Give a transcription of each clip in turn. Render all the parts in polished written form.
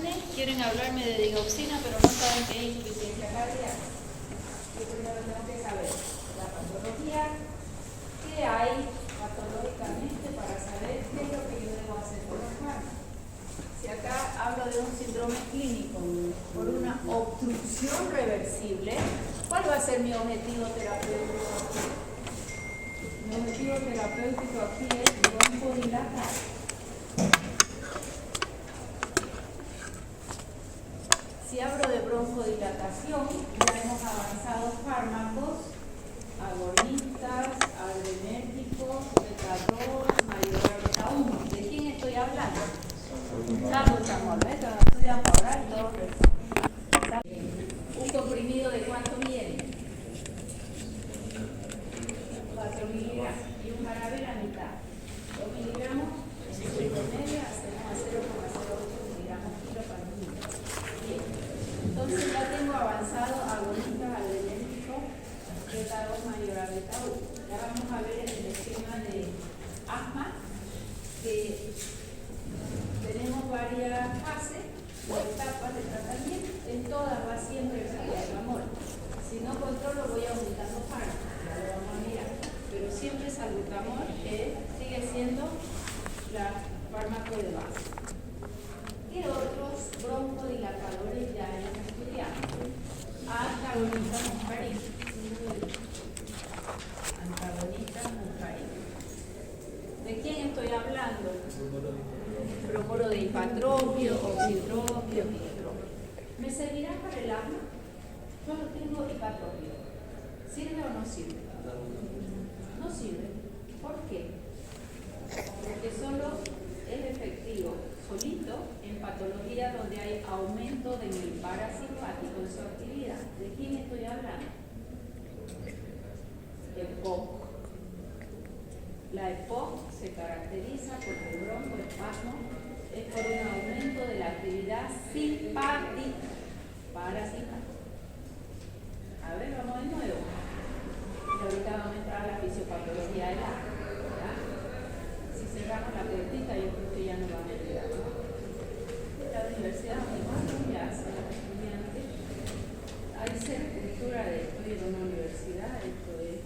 exámenes quieren hablarme de digoxina, pero no saben qué es insuficiencia cardíaca. Yo primero tengo que saber la patología, qué hay patológicamente para saber qué es lo que yo debo hacer con los fármacos. Si acá hablo de un síndrome clínico por una obstrucción reversible, ¿cuál va a ser mi objetivo terapéutico aquí? Mi objetivo terapéutico aquí es broncodilatar. Si hablo de broncodilatación, ya hemos avanzado fármacos, agonistas, adrenérgicos, beta-2, mayoral beta-1. ¿De quién estoy hablando? Salbutamol, ¿ves? Estudian para orar y todo. ¿Un comprimido de cuánto viene? 4 miligramos. Y un jarabe la mitad. 2 miligramos, 5 media, hacemos a 0,08 miligramos kilo para un litro. Bien. Entonces ya tengo avanzado agonistas, adrenérgicos, beta-2 mayoral beta-1. Ya vamos a ver en el esquema de asma que tenemos varias fases o etapas de tratamiento. En todas va siempre el salbutamol. Si no controlo, voy aumentando fármacos. Ya lo vamos a mirar. Pero siempre salbutamol sigue siendo la fármaco de base. ¿Qué otros broncodilatadores ya hemos estudiado? Antagonistas muscarínicos. Antagonistas muscarínicos. ¿De quién estoy hablando? Bromuro de hipatropio, oxidropio, hidropio. ¿Me servirá para el asma? Solo tengo hipatropio. ¿Sirve o no sirve? No sirve. ¿Por qué? Porque solo es efectivo solito en patología donde hay aumento de mi parasimpático en su actividad. ¿De quién estoy hablando? EPOC. La EPOC se caracteriza porque el broncoespasmo es por un aumento de la actividad simpática, parasimpática. A ver, vamos de nuevo. Y ahorita vamos a entrar a la fisiopatología del asma. Si cerramos la puertita, yo creo que ya no vamos a llegar, ¿no? La universidad ya hace a los estudiantes. Hay cultura de estoy en una universidad, esto es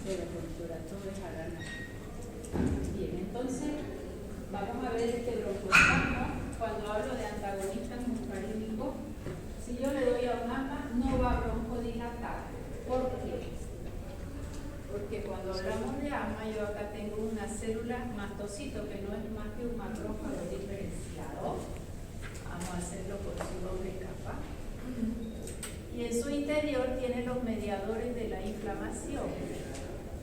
de la cultura, todo es arana. Bien, entonces vamos a ver este broncoespasmo. Cuando hablo de antagonistas muscarínicos, si yo le doy a un asma, no va a broncodilatar. ¿Por qué? Porque cuando hablamos de asma, yo acá tengo una célula mastocito que no es más que un macrófago diferenciado. Vamos a hacerlo por su doble capa. Y en su interior tiene los mediadores de la inflamación.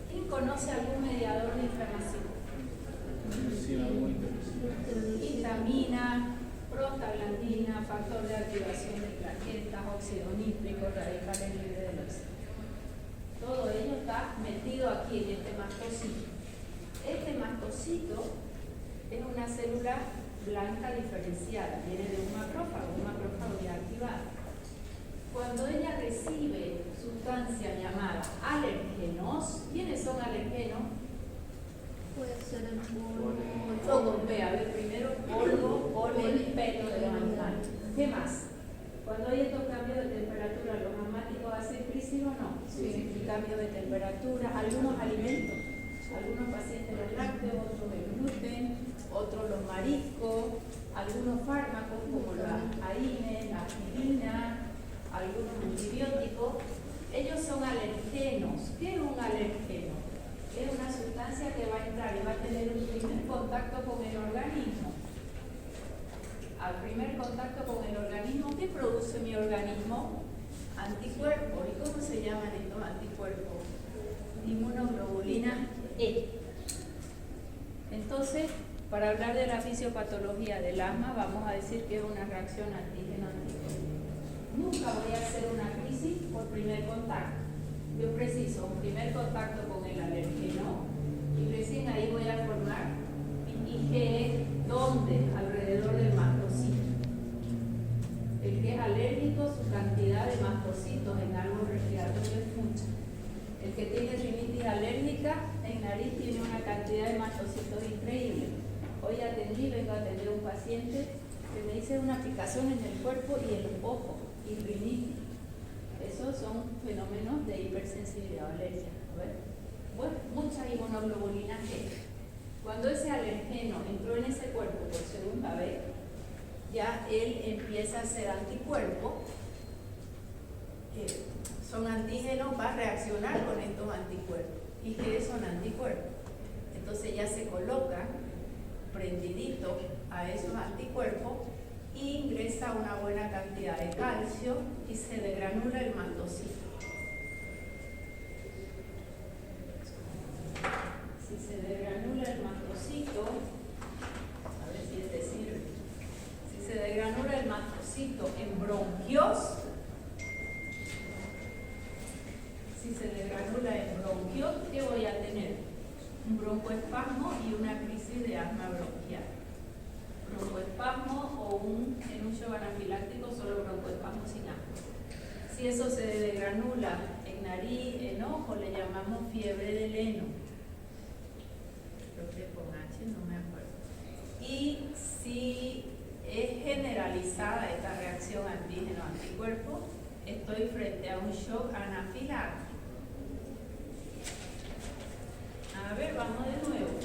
¿Quién conoce algún mediador de inflamación? Histamina, prostaglandina, factor de activación de plaquetas, óxido nítrico, radicales libres del óxido. Todo ello está metido aquí en este mastocito. Este mastocito es una célula blanca diferenciada, viene de un macrófago ya activado. Cuando ella recibe sustancias llamadas alergenos, ¿quiénes son alergenos? Puede ser el polvo. Todo, a ver, primero polvo, polen, pelo de los animales. ¿Qué más? Cuando hay estos cambios de temperatura, ¿los asmáticos hacen crisis o no? Sí. El cambio de temperatura, algunos alimentos, algunos pacientes los lácteos, otros el gluten, otros los mariscos, algunos fármacos como la AINE, la aspirina, algunos antibióticos, ellos son alergenos. ¿Qué es un alergeno? Es una sustancia que va a entrar y va a tener un primer contacto con el organismo. Al primer contacto con el organismo, ¿qué produce mi organismo? Anticuerpos. ¿Y cómo se llaman estos anticuerpos? Inmunoglobulina E. Entonces, para hablar de la fisiopatología del asma, vamos a decir que es una reacción antígeno-antígeno. Nunca voy a hacer una crisis por primer contacto. Yo preciso un primer contacto con el alérgeno y recién ahí voy a formar mi IgE, ¿dónde? Alrededor del mastocito. El que es alérgico, su cantidad de mastocitos en árbol respiratorio es mucha. El que tiene rinitis alérgica, en nariz tiene una cantidad de mastocitos increíble. Hoy atendí, vengo a atender a un paciente que me dice una picazón en el cuerpo y en los ojos, y rinitis. Esos son fenómenos de hipersensibilidad o alergia. A ver. Bueno, muchas inmunoglobulinas G. Cuando ese alergeno entró en ese cuerpo por segunda vez, ya él empieza a hacer anticuerpos, que son antígenos, va a reaccionar con estos anticuerpos. ¿Y qué son anticuerpos? Entonces ya se colocan prendiditos a esos anticuerpos y ingresa una buena cantidad de calcio y se degranula el mastocito. Si se degranula el mastocito, a ver si este sirve. Si se degranula el mastocito en bronquios, ¿qué voy a tener? Un broncoespasmo y una crisis de asma bronquial. Broncoespasmo o un enucho anafiláctico, solo broncoespasmo sin asma. Si eso se degranula en nariz, en ojo, le llamamos fiebre del heno. Creo que con H, no me acuerdo. Y si es generalizada esta reacción antígeno-anticuerpo, estoy frente a un shock anafiláctico. A ver, vamos de nuevo.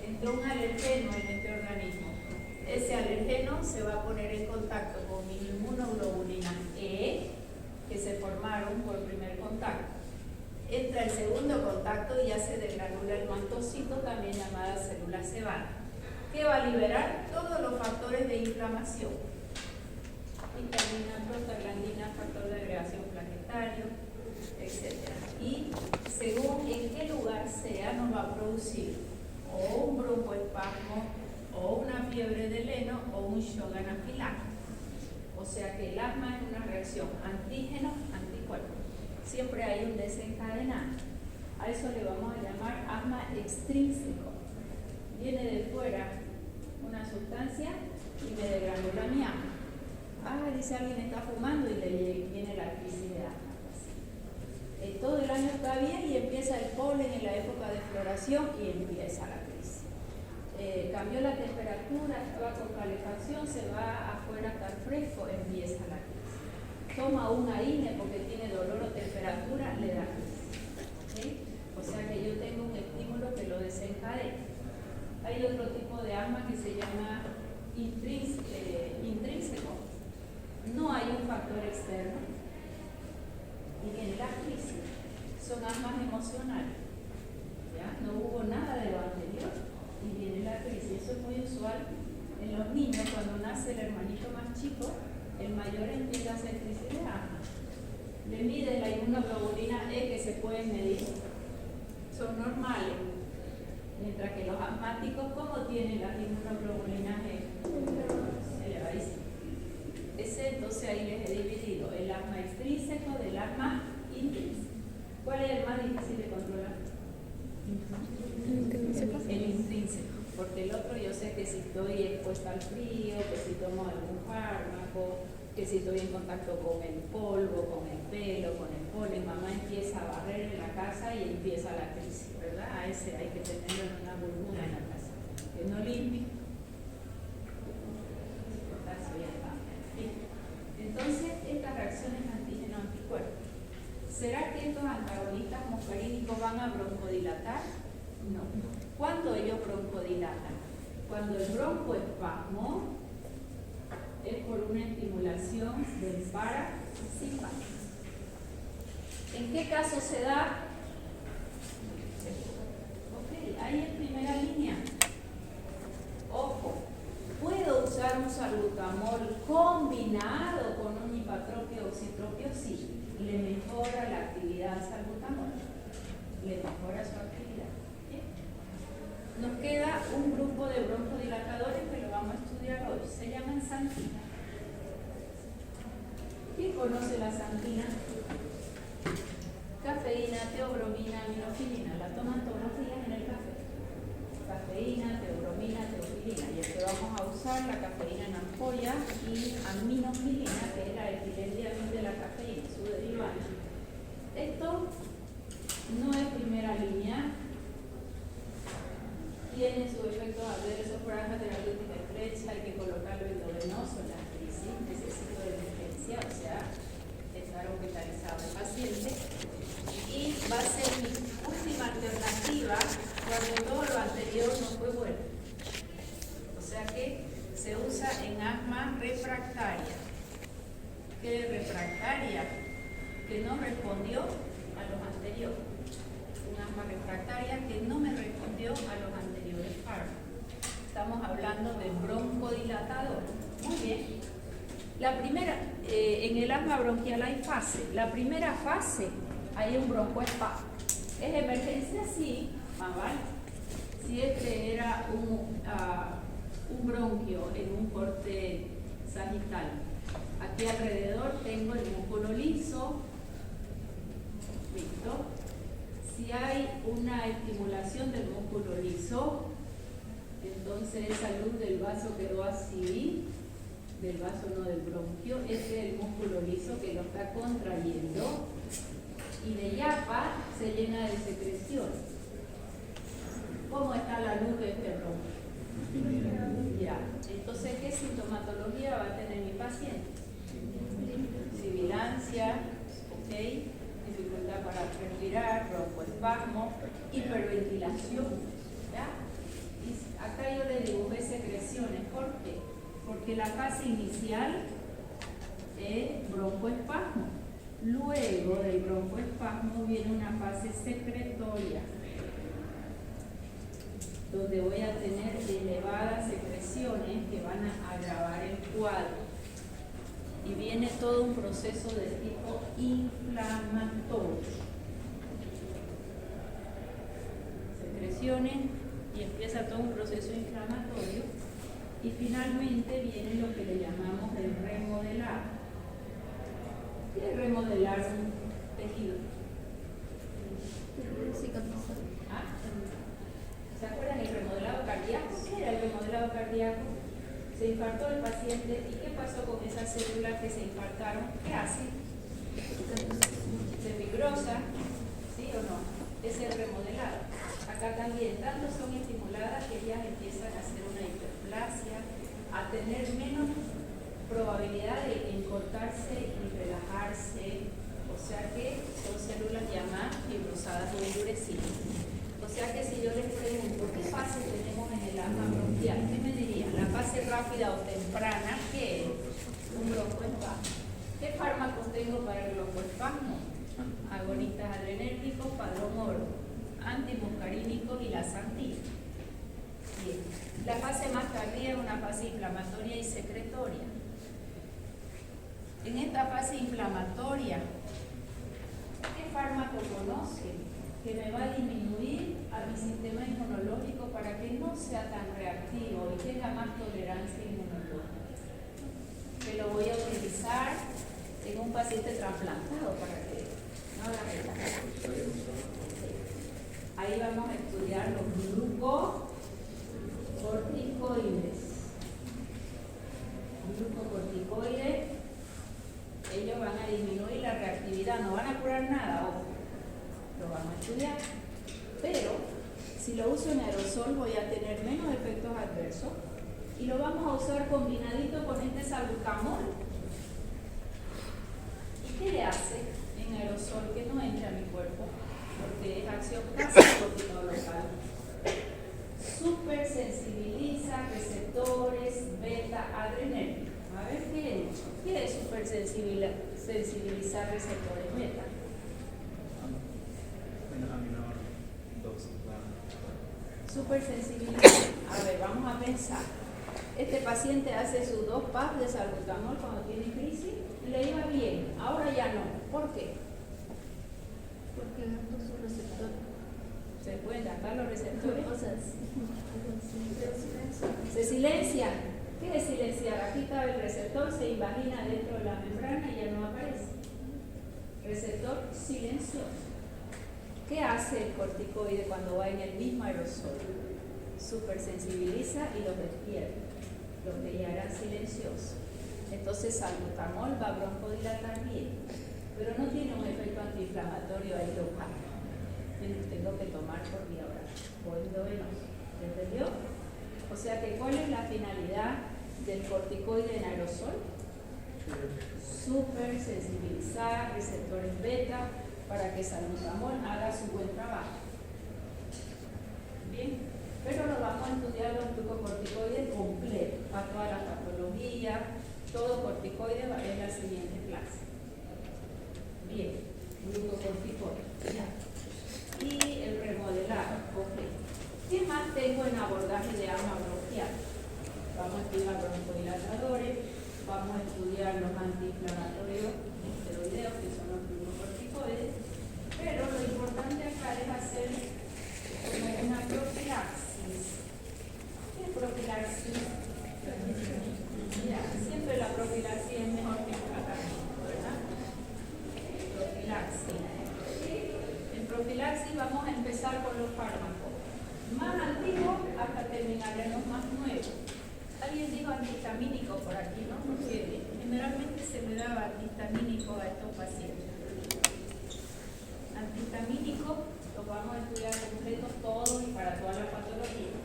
Entró un alergeno en este organismo. Ese alergeno se va a poner en contacto con mis inmunoglobulinas E, que se formaron por primer contacto. Entra el segundo contacto y ya se degranula el mastocito, también llamada célula sebana, que va a liberar todos los factores de inflamación. Vitamina, prostaglandina, factor de agregación plaquetario, etc. Y según en qué lugar sea, nos va a producir o un broncoespasmo, o una fiebre del heno, o un shock anafiláctico. O sea que el asma es una reacción antígeno-anticuerpo. Siempre hay un desencadenante. A eso le vamos a llamar asma extrínseco. Viene de fuera una sustancia y me degranula mi asma. Dice alguien está fumando y le viene la crisis de asma. Todo el año está bien y empieza el polen en la época de floración y empieza la crisis. Cambió la temperatura, estaba con calefacción, se va afuera a estar fresco, empieza la crisis. Toma una INE porque tiene dolor o temperatura, le da crisis. ¿Okay? O sea que yo tengo un estímulo que lo desencadena. Hay otro tipo de asma que se llama intrínseco. No hay un factor externo y viene la crisis. Son asmas emocionales. ¿Ya? No hubo nada de lo anterior y viene la crisis. Eso es muy usual en los niños. Cuando nace el hermanito más chico, el mayor empieza a hacer crisis de asma. Le miden la inmunoglobulina E, que se pueden medir, son normales. Mientras que los asmáticos, ¿cómo tienen las inmunoglobulinas E? Elevadísimas. Entonces ahí les he dividido el asma extrínseco del asma intrínseco. ¿Cuál es el más difícil de controlar? El intrínseco, porque el otro yo sé que si estoy expuesta al frío, que si tomo algún fármaco, que si estoy en contacto con el polvo, con el pelo, con el polen, mamá empieza a barrer en la casa y empieza la crisis, ¿verdad? A ese hay que tenerlo en una burbuja en la casa, que no limpie. Entonces, estas reacciones antígeno-anticuerpo. ¿Será que estos antagonistas muscarínicos van a broncodilatar? No. ¿Cuándo ellos broncodilatan? Cuando el broncoespasmo es por una estimulación del parasimpático. ¿En qué caso se da? Ok, ahí en primera línea. Ojo. ¿Puedo usar un salbutamol combinado con un hipatropio o oxitropio? Sí. Le mejora la actividad al salbutamol. Le mejora su actividad. ¿Bien? Nos queda un grupo de broncodilatadores que lo vamos a estudiar hoy. Se llaman xantina. ¿Quién conoce la xantina? Cafeína, teobromina, aminofilina. La toman todos los días en el café. Cafeína, teobromina, teofilina. Y el que vamos a usar, la cafeína en ampolla y aminofilina, que es la etilendiamida de la cafeína, su derivada. Esto no es primera línea. Tiene sus efectos adversos, franja terapéutica estrecha, hay que colocarlo endovenoso. se usa en asma refractaria. ¿Qué refractaria? Que no respondió a los anteriores. Un asma refractaria que no me respondió a los anteriores fármacos. Estamos hablando de broncodilatador. Muy bien. La primera, en el asma bronquial hay fase. La primera fase, hay un broncoespasmo. ¿Es emergencia? Sí, más vale. Si este era un bronquio en un corte sagital. Aquí alrededor tengo el músculo liso. ¿Listo? Si hay una estimulación del músculo liso, entonces esa luz del vaso quedó así, del vaso no del bronquio, este es el músculo liso que lo está contrayendo y de yapa se llena de secreción. ¿Cómo está la luz de este bronquio? Ya, entonces ¿qué sintomatología va a tener mi paciente? Sibilancia, ¿ok? Dificultad para respirar, broncoespasmo, hiperventilación, ¿ya? Y acá yo le dibujé secreciones. ¿Por qué? Porque la fase inicial es broncoespasmo. Luego del broncoespasmo viene una fase secretoria, donde voy a tener elevadas secreciones que van a agravar el cuadro. Y viene todo un proceso de tipo inflamatorio. Secreciones y empieza todo un proceso inflamatorio y finalmente viene lo que le llamamos el remodelado. ¿Qué es remodelar un tejido? ¿Ah? ¿Se acuerdan el remodelado cardíaco? ¿Qué era el remodelado cardíaco? Se infartó el paciente y ¿qué pasó con esas células que se infartaron? ¿Qué hace? Se figrosa, ¿sí o no? Es el remodelado. Acá también, tanto son estimuladas que ellas empiezan a hacer una hiperplasia, a tener menos probabilidad de encortarse y relajarse, o sea que son células ya más fibrosadas o endurecidas. O sea que si yo les pregunto, ¿qué fase tenemos en el asma bronquial? ¿Qué me dirían? ¿La fase rápida o temprana? ¿Qué es? Un broncoespasmo. ¿Qué fármacos tengo para el broncoespasmo? Agonistas adrenérgicos, padromoro, antimuscarínicos y laxantina. Bien. La fase más tardía es una fase inflamatoria y secretoria. En esta fase inflamatoria, ¿qué fármaco conocen que me va a disminuir a mi sistema inmunológico para que no sea tan reactivo y tenga más tolerancia inmunológica? Que lo voy a utilizar en un paciente trasplantado para que no haga relajo. Ahí vamos a estudiar los glucocorticoides. Glucocorticoides, ellos van a disminuir la reactividad, no van a curar nada, ojo. Lo vamos a estudiar, pero si lo uso en aerosol voy a tener menos efectos adversos y lo vamos a usar combinadito con este salbutamol. ¿Y qué le hace en aerosol que no entre a mi cuerpo? Porque es acción casi corticoidal. Super sensibiliza receptores beta adrenérgicos. A ver, ¿qué es super sensibilizar receptores beta? Super sensibilidad. A ver, vamos a pensar. Este paciente hace sus 2 PAP de salbutamol cuando tiene crisis y le iba bien. Ahora ya no. ¿Por qué? Porque gastó su receptor. ¿Se pueden gastar los receptores? O sea, Se silencia. ¿Qué es silenciar? Aquí está el receptor, se invagina dentro de la membrana y ya no aparece. Receptor silencioso. ¿Qué hace el corticoide cuando va en el mismo aerosol? Supersensibiliza y los despierta, los que ya eran silenciosos. Entonces salbutamol va a broncodilatar bien, pero no tiene un efecto antiinflamatorio ahí local. Tengo que tomar por vía oral o endovenoso. ¿Entendió? O sea que ¿cuál es la finalidad del corticoide en aerosol? Supersensibilizar receptores beta para que salbutamol haga su buen trabajo. Bien, pero lo vamos a estudiar los glucocorticoides completos para todas las glucocorticoide es la siguiente clase. Bien, glucocorticoide. Ya. Y el remodelado. Ok. ¿Qué más tengo en abordaje de asma bronquial? Vamos a estudiar broncodilatadores, vamos a estudiar los antiinflamatorios esteroideos, que son los glucocorticoides, pero lo importante acá es hacer como una profilaxis. ¿Qué es profilaxis? Ya, siempre la profilaxis es mejor que el tratamiento, ¿verdad? Profilaxis. En profilaxis vamos a empezar con los fármacos más antiguos hasta terminar en los más nuevos. Alguien dijo antihistamínico por aquí, ¿no? Porque generalmente se le daba antihistamínico a estos pacientes. Antihistamínico los vamos a estudiar completos todos y para todas las patologías.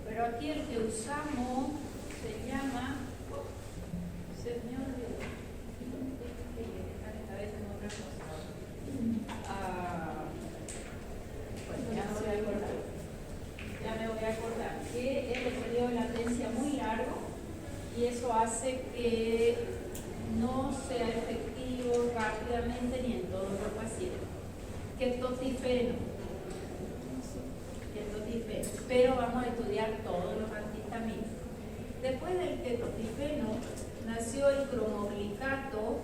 Pero aquí el que usamos se llama, señor, esta vez en otra cosa. Bueno, ya me voy a acordar. Que es el periodo de latencia muy largo y eso hace que no sea efectivo rápidamente ni en todos los pacientes. Ketotifeno. Pero vamos a estudiar todos los antihistamínicos. Después del ketotifeno nació el cromoglicato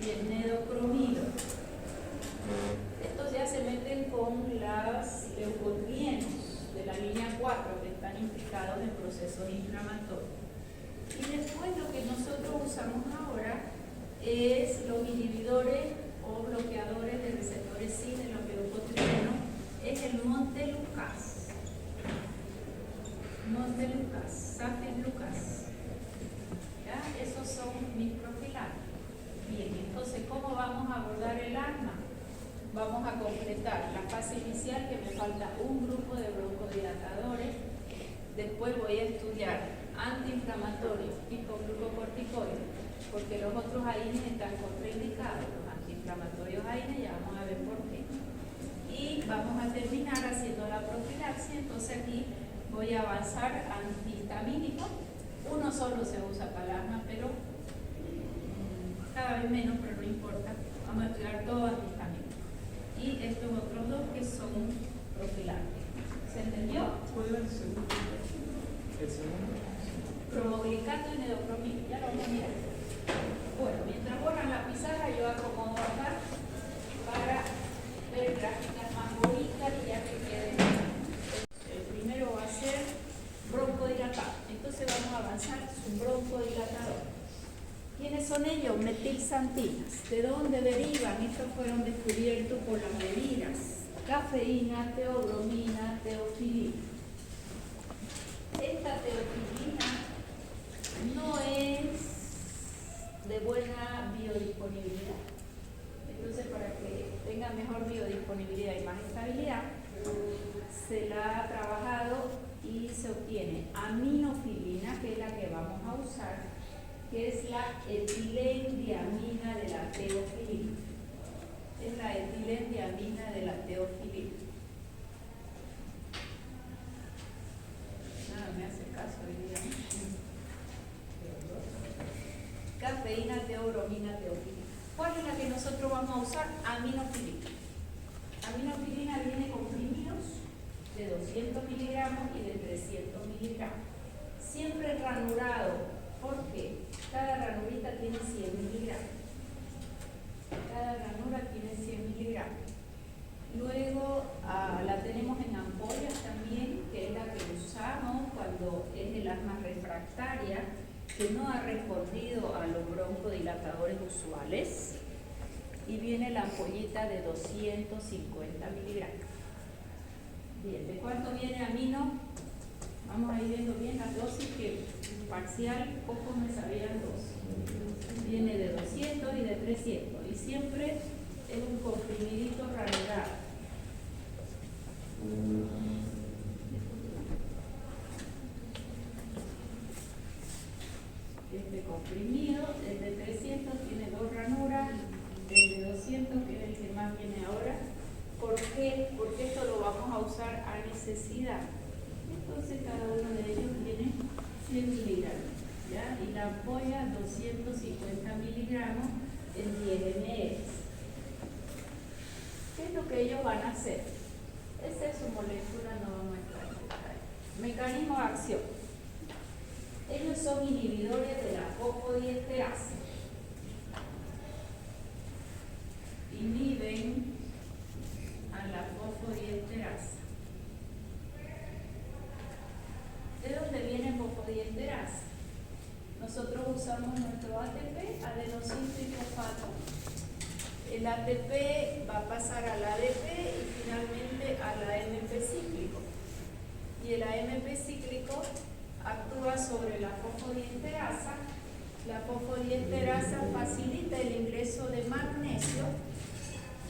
y el nedocromido. Estos ya se meten con las leucotrienos de la línea 4 que están implicados en procesos inflamatorios. Y después lo que nosotros usamos ahora es los inhibidores o bloqueadores de receptores SIN de los leucotrienos, es el Montelukast, Safenlukast. ¿Ya? Esos son mis profilaxis. Bien, entonces, ¿cómo vamos a abordar el asma? Vamos a completar la fase inicial, que me falta un grupo de broncodilatadores. Después voy a estudiar antiinflamatorios tipo glucocorticoides, porque los otros AINES están contraindicados. Los antiinflamatorios AINES, ya vamos a ver por qué. Y vamos a terminar haciendo la profilaxis. Entonces aquí voy a avanzar antihistamínico. Uno solo se usa para el asma, pero cada vez menos, pero no importa. Vamos a estudiar todo antihistamínico. Y estos otros dos que son profilácticos. ¿Se entendió? ¿Puede ver el segundo? ¿El segundo? Cromoglicato y nedocromido. Ya lo vamos a mirar. Bueno, mientras borran la pizarra, yo acomodo acá para ver gráficas más bonitas y ya que queden. El primero va a ser broncodilatado. Entonces vamos a avanzar su broncodilatador. ¿Quiénes son ellos? Metilxantinas. ¿De dónde derivan? Estos fueron descubiertos por las bebidas. Cafeína, teobromina, teofilina. Esta teofilina no es de buena biodisponibilidad. Entonces, para que tenga mejor biodisponibilidad y más estabilidad, se la ha trabajado y se obtiene aminofilina, que es la que vamos a usar, que es la etilendiamina de la teofilina. Es la etilendiamina de la teofilina. Nada me hace caso hoy día. Cafeína, teobromina, teofilina. ¿Cuál es la que nosotros vamos a usar? Aminofilina. Aminofilina viene comprimidos de 200 miligramos y de 300 miligramos. Siempre ranurado. ¿Por qué? Cada ranurita tiene 100 miligramos. Cada ranura tiene 100 miligramos. Luego la tenemos en ampollas también, que es la que usamos cuando es el asma refractaria, que no ha respondido a los broncodilatadores usuales. Y viene la ampollita de 250 miligramos. Bien, ¿de cuánto viene amino? Vamos a ir viendo bien las dosis, que parcial poco me sabían dosis. Viene de 200 y de 300 y siempre es un comprimidito ranurado. Este comprimido, el de 300 tiene 2 ranuras, el de 200, que es el que más viene ahora. ¿Por qué? Porque esto lo vamos a usar a necesidad. Entonces cada uno de ellos tiene 100 miligramos, ¿ya? Y la la ampolla 250 miligramos en 10 ml. ¿Qué es lo que ellos van a hacer? Esta es su molécula, no vamos a entrar en detalle. Mecanismo de acción. Ellos son inhibidores de la fosfodiesterasa. Inhiben a la fosfodiesterasa. ¿De dónde viene fosfodiesterasa? Nosotros usamos nuestro ATP, adenosín-trifosfato. El ATP va a pasar al ADP y finalmente al AMP cíclico. Y el AMP cíclico actúa sobre la fosfodiesterasa. La fosfodiesterasa facilita el ingreso de magnesio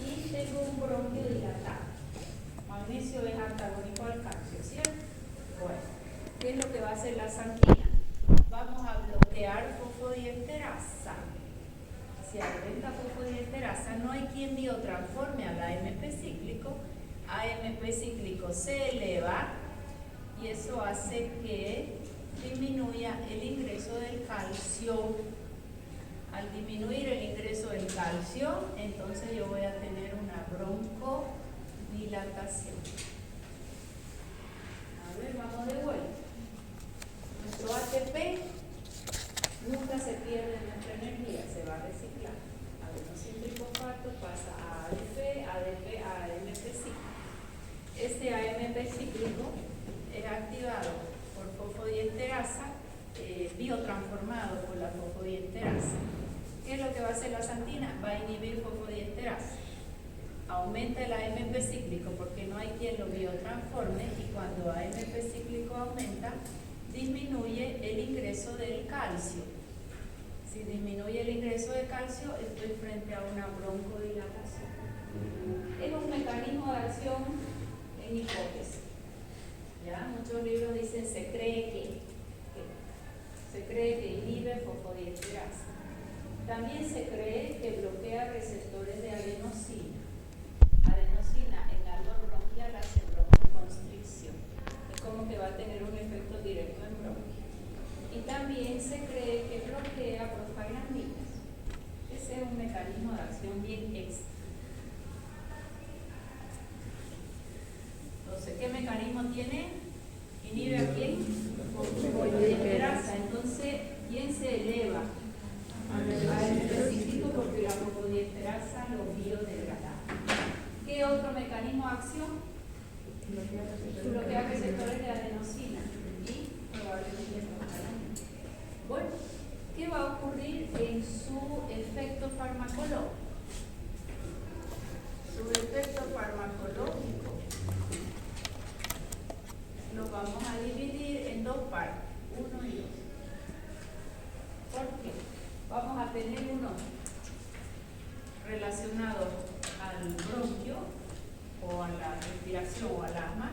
y tengo un bronquio dilatado. Magnesio es antagónico al calcio, ¿cierto? Bueno, ¿qué es lo que va a hacer la xantina? Vamos a bloquear fosfodiesterasa. Si aumenta fosfodiesterasa, no hay quien biotransforme al AMP cíclico. AMP cíclico se eleva y eso hace que disminuya el ingreso del calcio. Al disminuir el ingreso del calcio, entonces yo voy a tener una broncodilatación. A ver, vamos de vuelta. Nuestro ATP nunca se pierde nuestra energía, se va a reciclar. Adenosín-trifosfato pasa a ADP, ADP a AMP cíclico. Este AMP cíclico es activado por fosfodiesterasa, biotransformado por la fosfodiesterasa. ¿Qué es lo que va a hacer la xantina? Va a inhibir fosfodiesterasa. Aumenta el AMP cíclico porque no hay quien lo biotransforme y cuando AMP cíclico aumenta, disminuye el ingreso del calcio. Si disminuye el ingreso de calcio, estoy frente a una broncodilatación. Es un mecanismo de acción en hipótesis. ¿Ya? Muchos libros dicen se cree que inhibe fosfodiesterasa. También se cree que bloquea receptores de adenosina. Adenosina en árbol bronquial hace broncoconstricción. Es como que va a tener un efecto directo en bronquio. Y también se cree que bloquea prostaglandinas. Ese es un mecanismo de acción bien extra. Entonces, ¿qué mecanismo tiene? ¿Inhibe a quién? Fosfodiesterasa. Entonces, ¿quién se eleva? Al específico porque la fosfodiesterasa lo biodegrada. ¿Qué otro mecanismo de acción? Bloquea receptores de adenosina y probablemente prostaglandina. Bueno, ¿qué va a ocurrir en su efecto farmacológico? Su efecto farmacológico lo vamos a dividir en dos partes, 1 y 2. ¿Por qué? Vamos a tener uno relacionado al bronquio o a la respiración o al asma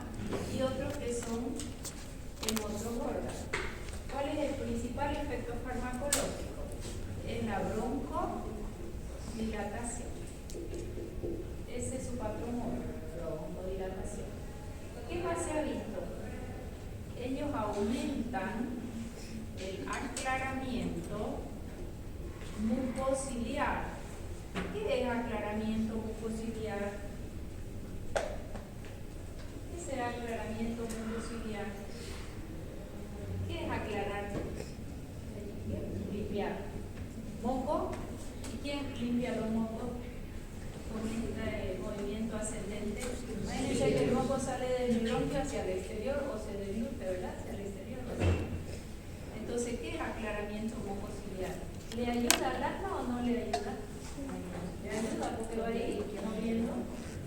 y otros que son en otros órganos. ¿Cuál es el principal efecto farmacológico? Es la broncodilatación. Ese es su patrón, broncodilatación. ¿Qué más se ha visto? Ellos aumentan el aclaramiento mucociliar. ¿Qué es aclaramiento mucociliar? ¿Qué será aclaramiento mucociliar? ¿Qué es aclarar? Limpiar. ¿Moco? ¿Y quién limpia los mocos? Con este movimiento ascendente. Imagínense que el moco sale del bronquio hacia el exterior o se diluye, ¿verdad? Hacia el exterior. Entonces, ¿qué es aclaramiento mucociliar? ¿Le ayuda al asma o no le ayuda? Le ayuda porque va a ir moviendo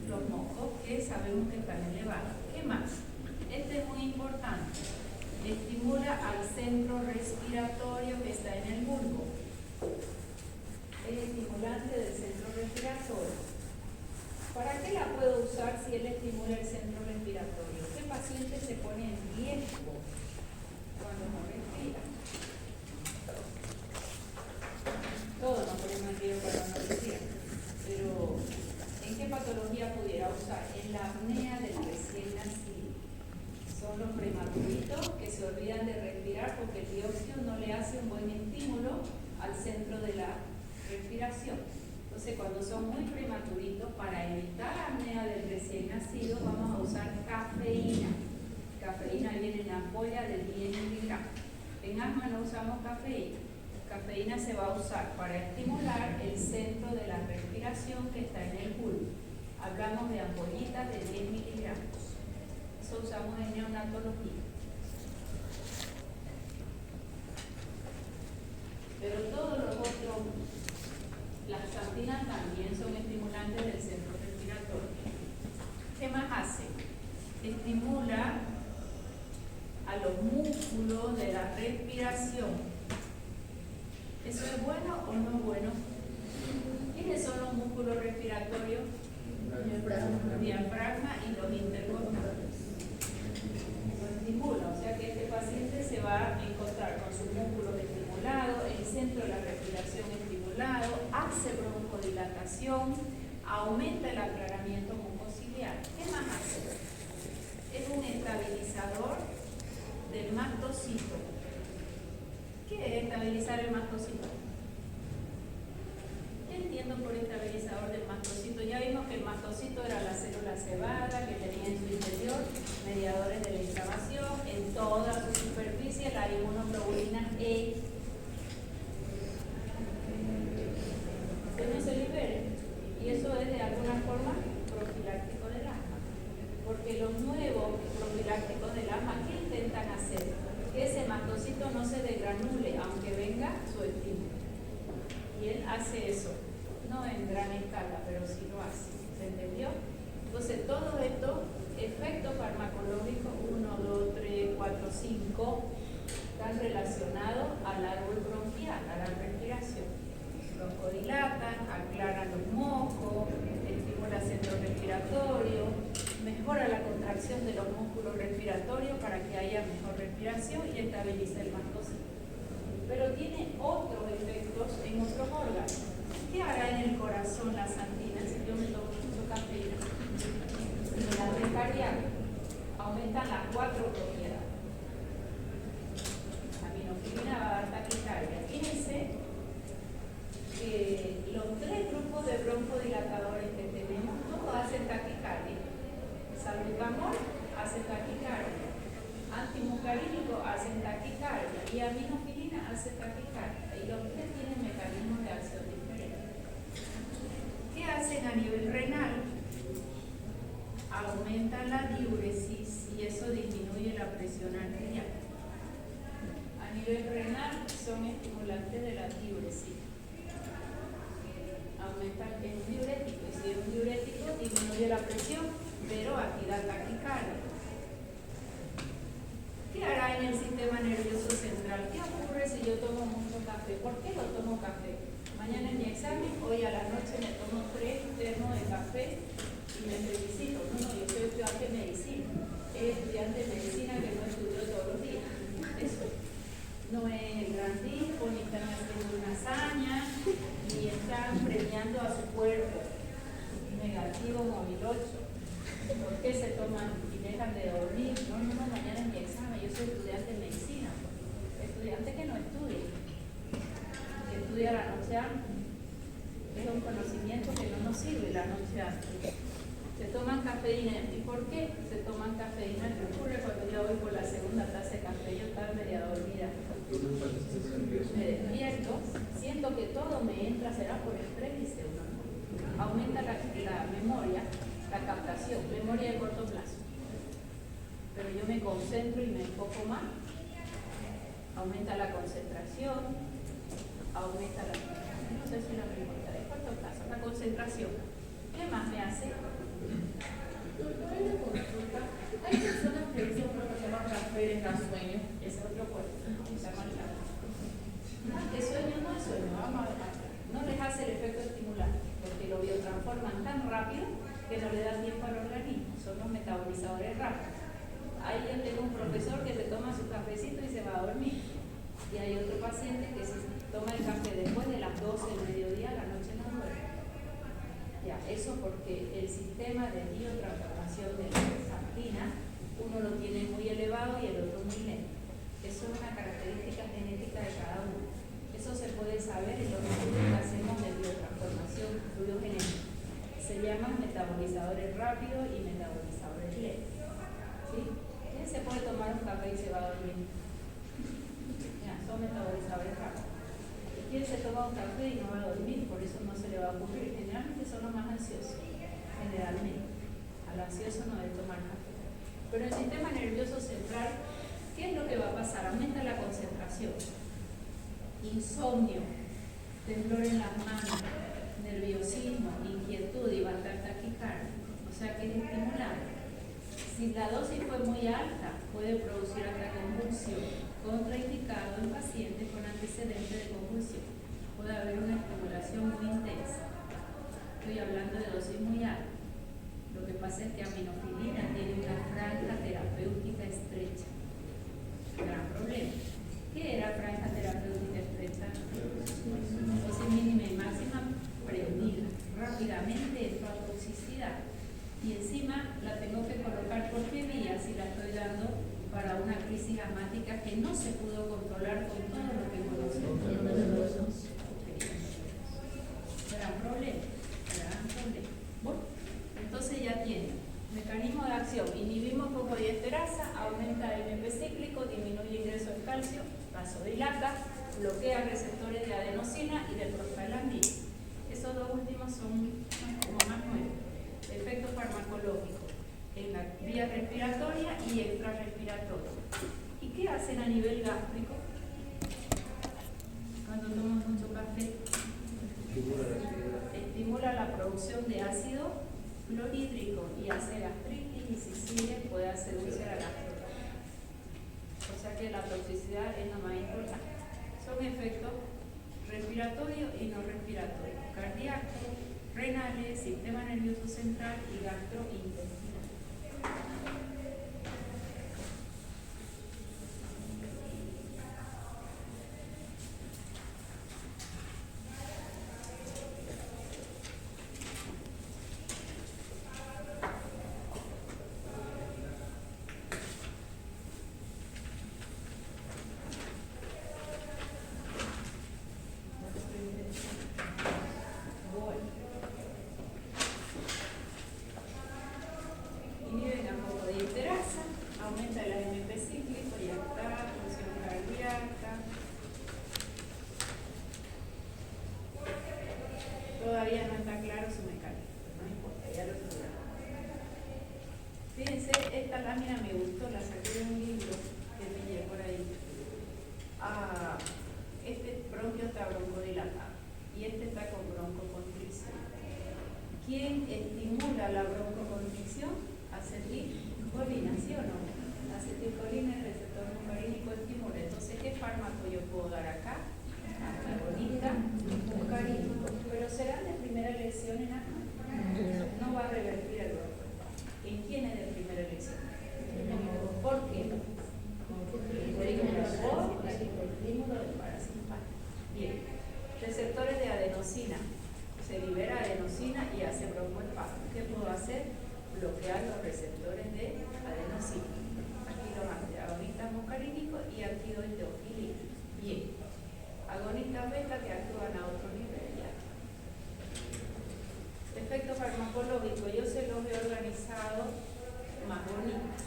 los mocos que sabemos que están elevados. ¿Qué más? Este es muy importante. Estimula al centro respiratorio que está en el bulbo. Es estimulante del centro respiratorio. ¿Para qué la puedo usar si él estimula el centro respiratorio? ¿Qué paciente se pone en riesgo cuando no respira? Todos nos ponemos en riesgo cuando no respira. Pero, ¿en qué patología pudiera usar? En la apnea del recién nacido. Son los prematuritos que se olvidan de respirar porque el dióxido no le hace hace un buen estímulo al centro de la respiración. Entonces, cuando son muy prematuritos, para evitar apnea del recién nacido, vamos a usar cafeína. Cafeína viene en ampolla de 10 miligramos. En asma no usamos cafeína. Cafeína se va a usar para estimular el centro de la respiración que está en el bulbo. Hablamos de ampollitas de 10 miligramos. Eso usamos en neonatología. Pero todos los otros, las xantinas también son estimulantes del centro respiratorio. ¿Qué más hace? Estimula a los músculos de la respiración. ¿Eso es bueno o no es bueno? ¿Quiénes son los músculos respiratorios? Diafragma y los intercostales. Lo estimula, o sea que este paciente se va a encontrar con sus músculos estimulados, el centro de la respiración estimulado, hace broncodilatación, aumenta el aclaramiento mucociliar. ¿Qué más hace? Es un estabilizador del mastocito. ¿Qué es estabilizar el mastocito? ¿Qué entiendo por estabilizador del mastocito? Ya vimos que el mastocito era la célula cebada que tenía en su interior mediadores de la inflamación, en toda su superficie la inmunoglobulina E. Que no se libere. Y eso es de alguna forma profiláctico del asma. Porque los nuevos profilácticos del asma, ¿qué intentan hacer? Que ese mastocito no se degranule, aunque venga su estímulo. Y él hace eso, no en gran escala, pero sí lo hace. ¿Se entendió? Entonces, todos estos efectos farmacológicos, 1, 2, 3, 4, 5, están relacionados al árbol bronquial, a la respiración. Broncodilatan, aclaran los mocos, estimula el centro respiratorio, mejora la contracción de los músculos respiratorios para que haya mejor respiración y estabiliza el mastocito. Pero tiene otros efectos en otros órganos. ¿Qué hará en el corazón la xantina si yo me tomo mucho cafeína? En la red cardíaca aumentan las 4 propiedades. Aminofilina va a dar taquicardia. Fíjense que los 3 grupos de broncodilatadores que tenemos, todos hacen taquicardia. Salbutamol hace taquicardia, antimucarínico hace taquicardia y aminofilina hace taquicardia. Y los 3 tienen mecanismos de acción diferentes. ¿Qué hacen a nivel renal? Aumentan la diuresis y eso disminuye la presión arterial. A nivel renal son estimulantes de la diuresis. Aumentan el diurético y si es un diurético disminuye la presión, pero aquí da taquicardia. ¿Qué hará en el sistema nervioso central? ¿Qué ocurre si yo tomo mucho café? ¿Por qué lo tomo café? Mañana en mi examen, hoy a la noche me tomo 3 termos de café y me felicito. No, yo soy estudiante de medicina. Es estudiante de medicina que no estudio todos los días. Eso no es el gran disco, ni están haciendo una hazaña, ni están premiando a su cuerpo. Negativo, móvil 8. ¿Por qué se toman y dejan de dormir? No, mañana es mi examen, yo soy estudiante de medicina. Estudiante que no estudia, que estudia la noche antes. Es un conocimiento que no nos sirve la noche antes. Se toman cafeína. ¿Y por qué se toman cafeína? ¿Qué ocurre cuando yo voy por la segunda taza de café? Yo estaba media dormida. Me despierto, siento que todo me entra, será por estrés, dice uno. Aumenta la memoria, la captación, memoria de corto plazo. Pero yo me concentro y me enfoco más. Aumenta la concentración, aumenta la... No sé si la memoria de corto plazo, la concentración. ¿Qué más me hace? Hay personas que dicen que toman café les da sueño. Ese es otro cuerpo. Que sueño no es sueño, vamos a dejar. No les hace el efecto estimulante, porque lo biotransforman tan rápido que no le da tiempo al organismo. Son los metabolizadores rápidos. Ahí yo tengo un profesor que se toma su cafecito y se va a dormir. Y hay otro paciente que se toma el café después de las 12 del mediodía, a la noche no duerme. Ya, eso porque el sistema de biotransformación de la xantina, uno lo tiene muy elevado y el otro muy lento. Eso es una característica genética de cada uno. ver en los estudios que hacemos de biotransformación fluidogenética. Se llaman metabolizadores rápidos y metabolizadores lentos. ¿Sí? ¿Quién se puede tomar un café y se va a dormir? Ya, son metabolizadores rápidos. ¿Y quién se toma un café y no va a dormir? Por eso no se le va a ocurrir. Generalmente son los más ansiosos. Generalmente. Al ansioso no debe tomar café. Pero el sistema nervioso central, ¿qué es lo que va a pasar? Aumenta la concentración, insomnio, temblor en las manos, nerviosismo, inquietud y va a estar taquicardia. O sea que es estimulante. Si la dosis fue muy alta, puede producir hasta convulsión, contraindicado en pacientes con antecedentes de convulsión. Puede haber una estimulación muy intensa. Estoy hablando de dosis muy alta. Lo que pasa es que aminofilina tiene una franja terapéutica estrecha. Gran problema. ¿Qué era franja terapéutica estrecha? Dosis mínima y máxima preunida. Rápidamente entró a toxicidad. Y encima la tengo que colocar por qué vía si la estoy dando para una crisis asmática que no se pudo controlar con todo lo que conocemos. Gran problema. Gran problema. Bueno. Entonces ya tiene mecanismo de acción, inhibimos fosfodiesterasa, aumenta el MP cíclico, disminuye ingreso de calcio, vasodilata, bloquea receptores de adenosina y de prostaglandina. Esos dos últimos son como más nuevos. Efecto farmacológico en la vía respiratoria y extrarrespiratoria. ¿Y qué hacen a nivel gástrico? Cuando toman mucho café, estimula la producción de ácido clorhídrico y hace gastritis y si sigue puede hacer úlcera gástrica. O sea que la toxicidad es lo más importante. Son efectos respiratorios y no respiratorios, cardíacos, renales, sistema nervioso central y gastrointestinal. Todavía no está claro su mecanismo, no importa, ya lo estudiamos. Fíjense, esta lámina me gustó, la saqué de un libro que pillé por ahí. Este bronquio está broncodilatado y este está con broncoconstricción. ¿Quién estimula la broncoconstricción? Acetilcolina, ¿sí o no? Acetilcolina, el receptor muscarínico estimula. Entonces, ¿qué fármaco yo puedo dar acá? Antagonista muscarínico. Pero serán de primera elección en acá. No va a revertir el dolor. ¿En quién es de primera elección? ¿Por qué? Porque el estímulo del parasimpático. Bien. Receptores de adenosina. Se libera adenosina y hace broncoespasmo. ¿Qué puedo hacer? Bloquear los receptores de adenosina. Aquí los antagonistas muscarínicos y aquí doy teofilina. Bien. Agonistas beta que actúan a otro nivel ya. Efecto farmacológico, yo se los he organizado más bonitos.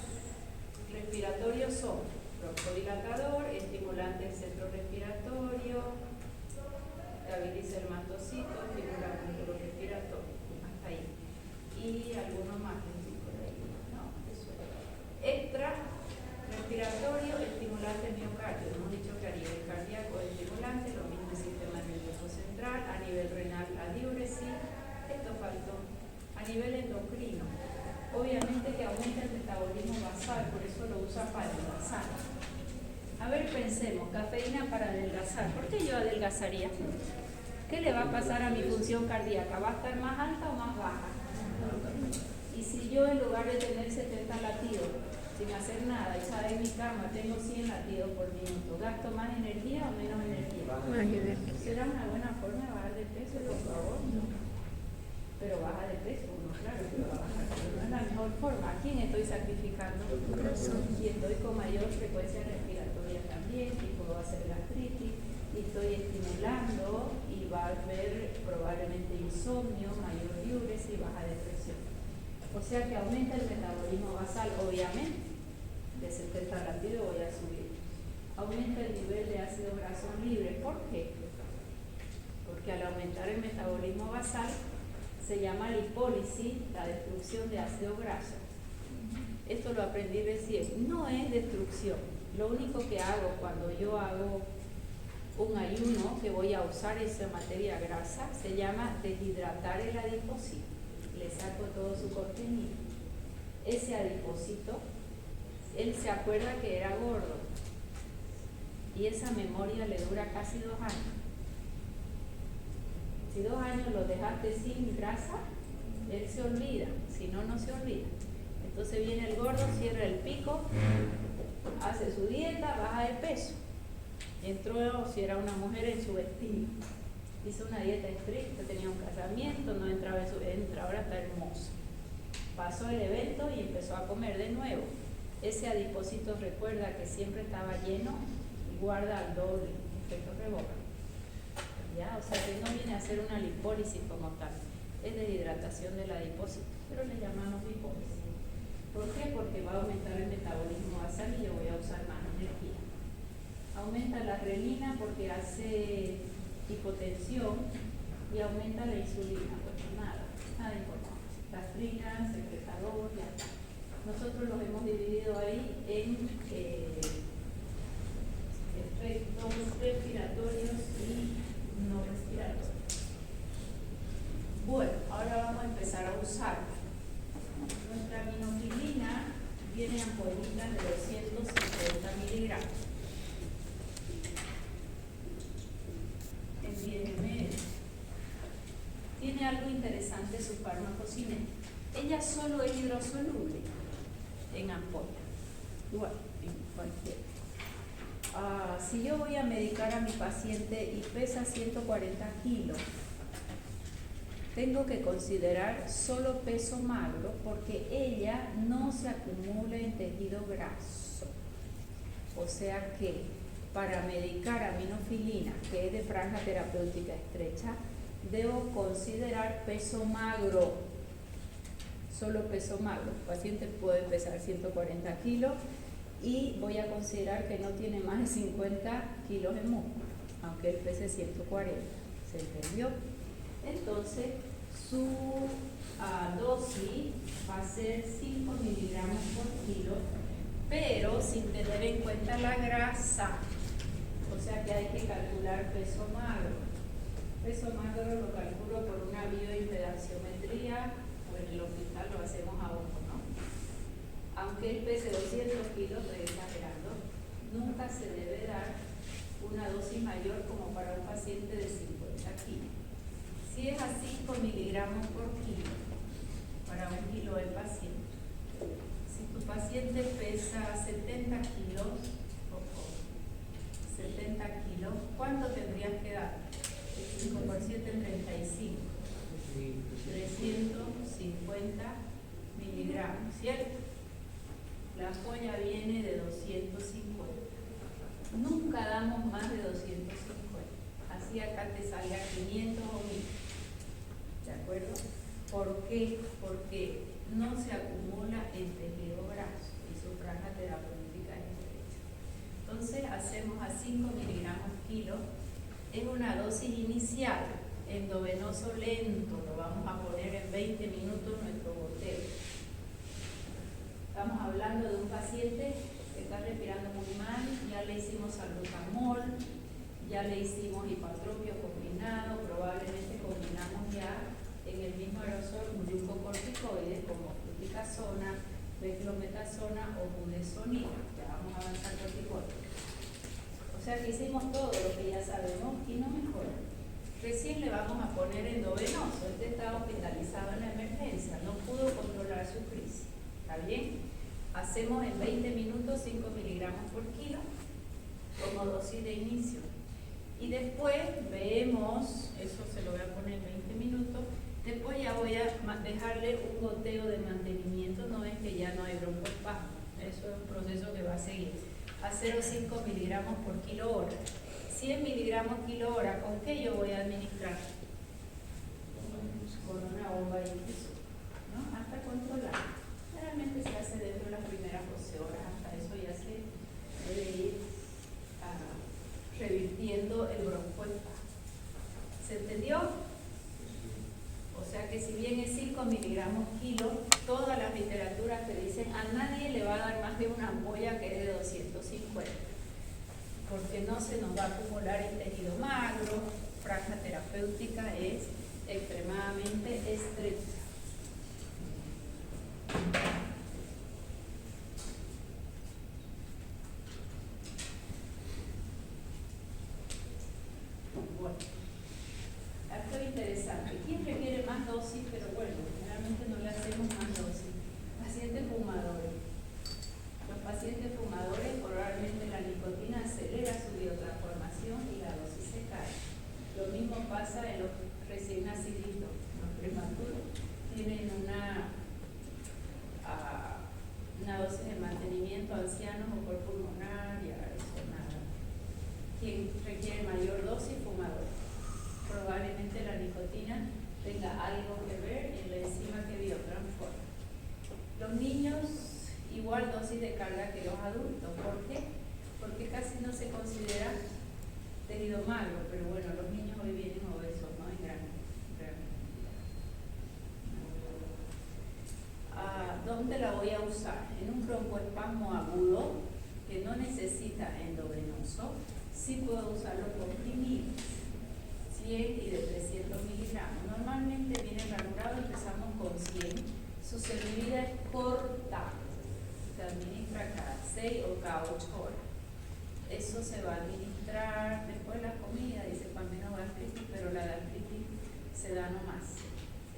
Respiratorios son broncodilatador, estimulante del centro respiratorio, estabiliza el mastocito, estimula el músculo respiratorio, hasta ahí. Y algunos más, ¿no? Eso es. Extra respiratorio, estimulante miocardio. Hemos dicho que a nivel cardíaco es estimulante, lo mismo el sistema nervioso central, a nivel renal la diuresis, esto faltó. A nivel endocrino, obviamente que aumenta el metabolismo basal, por eso lo usa para adelgazar. A ver, pensemos, cafeína para adelgazar. ¿Por qué yo adelgazaría? ¿Qué le va a pasar a mi función cardíaca? ¿Va a estar más alta o más baja? Y si yo en lugar de tener 70 latidos, sin hacer nada, echada en mi cama, tengo 100 latidos por minuto, ¿gasto más energía o menos energía? ¿Será una buena forma de bajar de peso, por favor? Pero baja de peso, no, claro que va a bajar, pero no es la mejor forma. ¿A quién estoy sacrificando? Y estoy con mayor frecuencia respiratoria también, y puedo hacer gastritis, y estoy estimulando y va a haber probablemente insomnio, mayor diuresis y baja depresión. O sea que aumenta el metabolismo basal, obviamente. De 70 latidos voy a subir. Aumenta el nivel de ácido graso libre. ¿Por qué? Porque al aumentar el metabolismo basal se llama lipólisis, la destrucción de ácido graso. Esto lo aprendí recién. No es destrucción. Lo único que hago cuando yo hago un ayuno, que voy a usar esa materia grasa, se llama deshidratar el adipocito. Le saco todo su contenido. Ese adipocito, él se acuerda que era gordo. Y esa memoria le dura casi 2 años. Si 2 años lo dejaste sin grasa, él se olvida. Si no, no se olvida. Entonces viene el gordo, cierra el pico, hace su dieta, baja de peso. Entró, si era una mujer, en su vestido. Hizo una dieta estricta, tenía un casamiento, no entraba en su... ahora está hermoso. Pasó el evento y empezó a comer de nuevo. Ese adipocito recuerda que siempre estaba lleno y guarda al doble, efecto rebote. ¿Ya? O sea que no viene a ser una lipólisis como tal, es deshidratación del adipocito, pero le llamamos lipólisis. ¿Por qué? Porque va a aumentar el metabolismo basal y yo voy a usar más energía. Aumenta la renina porque hace hipotensión y aumenta la insulina, pues nada importante. Gastrina, secretador, ya está. Nosotros los hemos dividido ahí en efectos respiratorios y no respiratorios. Bueno, ahora vamos a empezar a usar. Nuestra aminofilina viene en ampollitas de 250 miligramos. En 10 ml. Tiene algo interesante su farmacocinética. Ella solo es hidrosoluble en ampolla. Igual, en cualquier. Si yo voy a medicar a mi paciente y pesa 140 kilos, tengo que considerar solo peso magro porque ella no se acumula en tejido graso. O sea que para medicar aminofilina, que es de franja terapéutica estrecha, debo considerar peso magro, solo peso magro. El paciente puede pesar 140 kilos y voy a considerar que no tiene más de 50 kilos de músculo, aunque él pese 140. ¿Se entendió? Entonces, su dosis va a ser 5 miligramos por kilo, pero sin tener en cuenta la grasa. O sea que hay que calcular peso magro. Peso magro lo calculo por una bioimpedanciometría, o en el hospital lo hacemos a ojo, ¿no? Aunque él pese 200 kilos, estoy exagerando, nunca se debe dar una dosis mayor como para un paciente de 50 kilos. Si es a 5 miligramos por kilo, para 1 kilo del paciente. Si tu paciente pesa 70 kilos, 70 kilos, ¿cuánto tendrías que dar? 5 por 7, 35. 350 miligramos, ¿cierto? La ampolla viene de 250. Nunca damos más de 250. Así acá te salga 500 o 1000. ¿De acuerdo? ¿Por qué? Porque no se acumula en tejido graso y su franja terapéutica es estrecha. Entonces hacemos a 5 miligramos kilo. Es una dosis inicial, endovenoso lento, lo vamos a poner en 20 minutos nuestro goteo. Estamos hablando de un paciente que está respirando muy mal, ya le hicimos salbutamol, ya le hicimos hipatropio combinado, probablemente combinamos ya en el mismo aerosol un glucocorticoide como fluticasona, beclometasona o budesonida. Ya vamos a avanzar corticoides. O sea que hicimos todo lo que ya sabemos y no mejora. Recién le vamos a poner endovenoso. Este está hospitalizado en la emergencia, no pudo controlar su crisis. ¿Está bien? Hacemos en 20 minutos 5 miligramos por kilo como dosis de inicio. Y después vemos, eso se lo voy a poner en 20 minutos, después ya voy a dejarle un goteo de mantenimiento, no es que ya no hay broncoespasmo, eso es un proceso que va a seguir, a 0,5 miligramos por kilo hora. Si 100 miligramos kilo hora, ¿con qué yo voy a administrar? Con una bomba de infusión, ¿no? Hasta controlar. Generalmente se hace dentro de las primeras 12 horas, hasta eso ya se debe ir revirtiendo el broncoespasmo. ¿Se entendió? O sea que si bien es 5 miligramos kilo, todas las literaturas te dicen a nadie le va a dar más de una ampolla que es de 250, porque no se nos va a acumular el tejido magro, franja terapéutica es extremadamente estrecha. Bueno, esto es interesante. ¿Quién requiere más dosis? Pero bueno, generalmente no le hacemos más dosis. Pacientes fumadores. Los pacientes fumadores, probablemente la nicotina acelera su biotransformación y la dosis se cae. Lo mismo pasa en los recién naciditos, los prematuros. Tienen una dosis de mantenimiento ancianos o por pulmonar, ya eso nada. Quien requiere mayor dosis, fumador. Probablemente la nicotina tenga algo que ver en la enzima que biotransforma. Los niños, igual dosis de carga que los adultos. ¿Por qué? Porque casi no se considera tejido magro, pero bueno, los niños hoy vienen obesos, ¿no? En gran cantidad. ¿Dónde la voy a usar? En un broncoespasmo agudo que no necesita endovenoso, sí puedo usarlo comprimidos, 100 y de 300 miligramos. Normalmente viene ranurado, empezamos con 100. Su servida es corta, se administra cada 6 o cada 8 horas. Eso se va a administrar después de la comida, dice para menos gastritis, pero la gastritis se da nomás.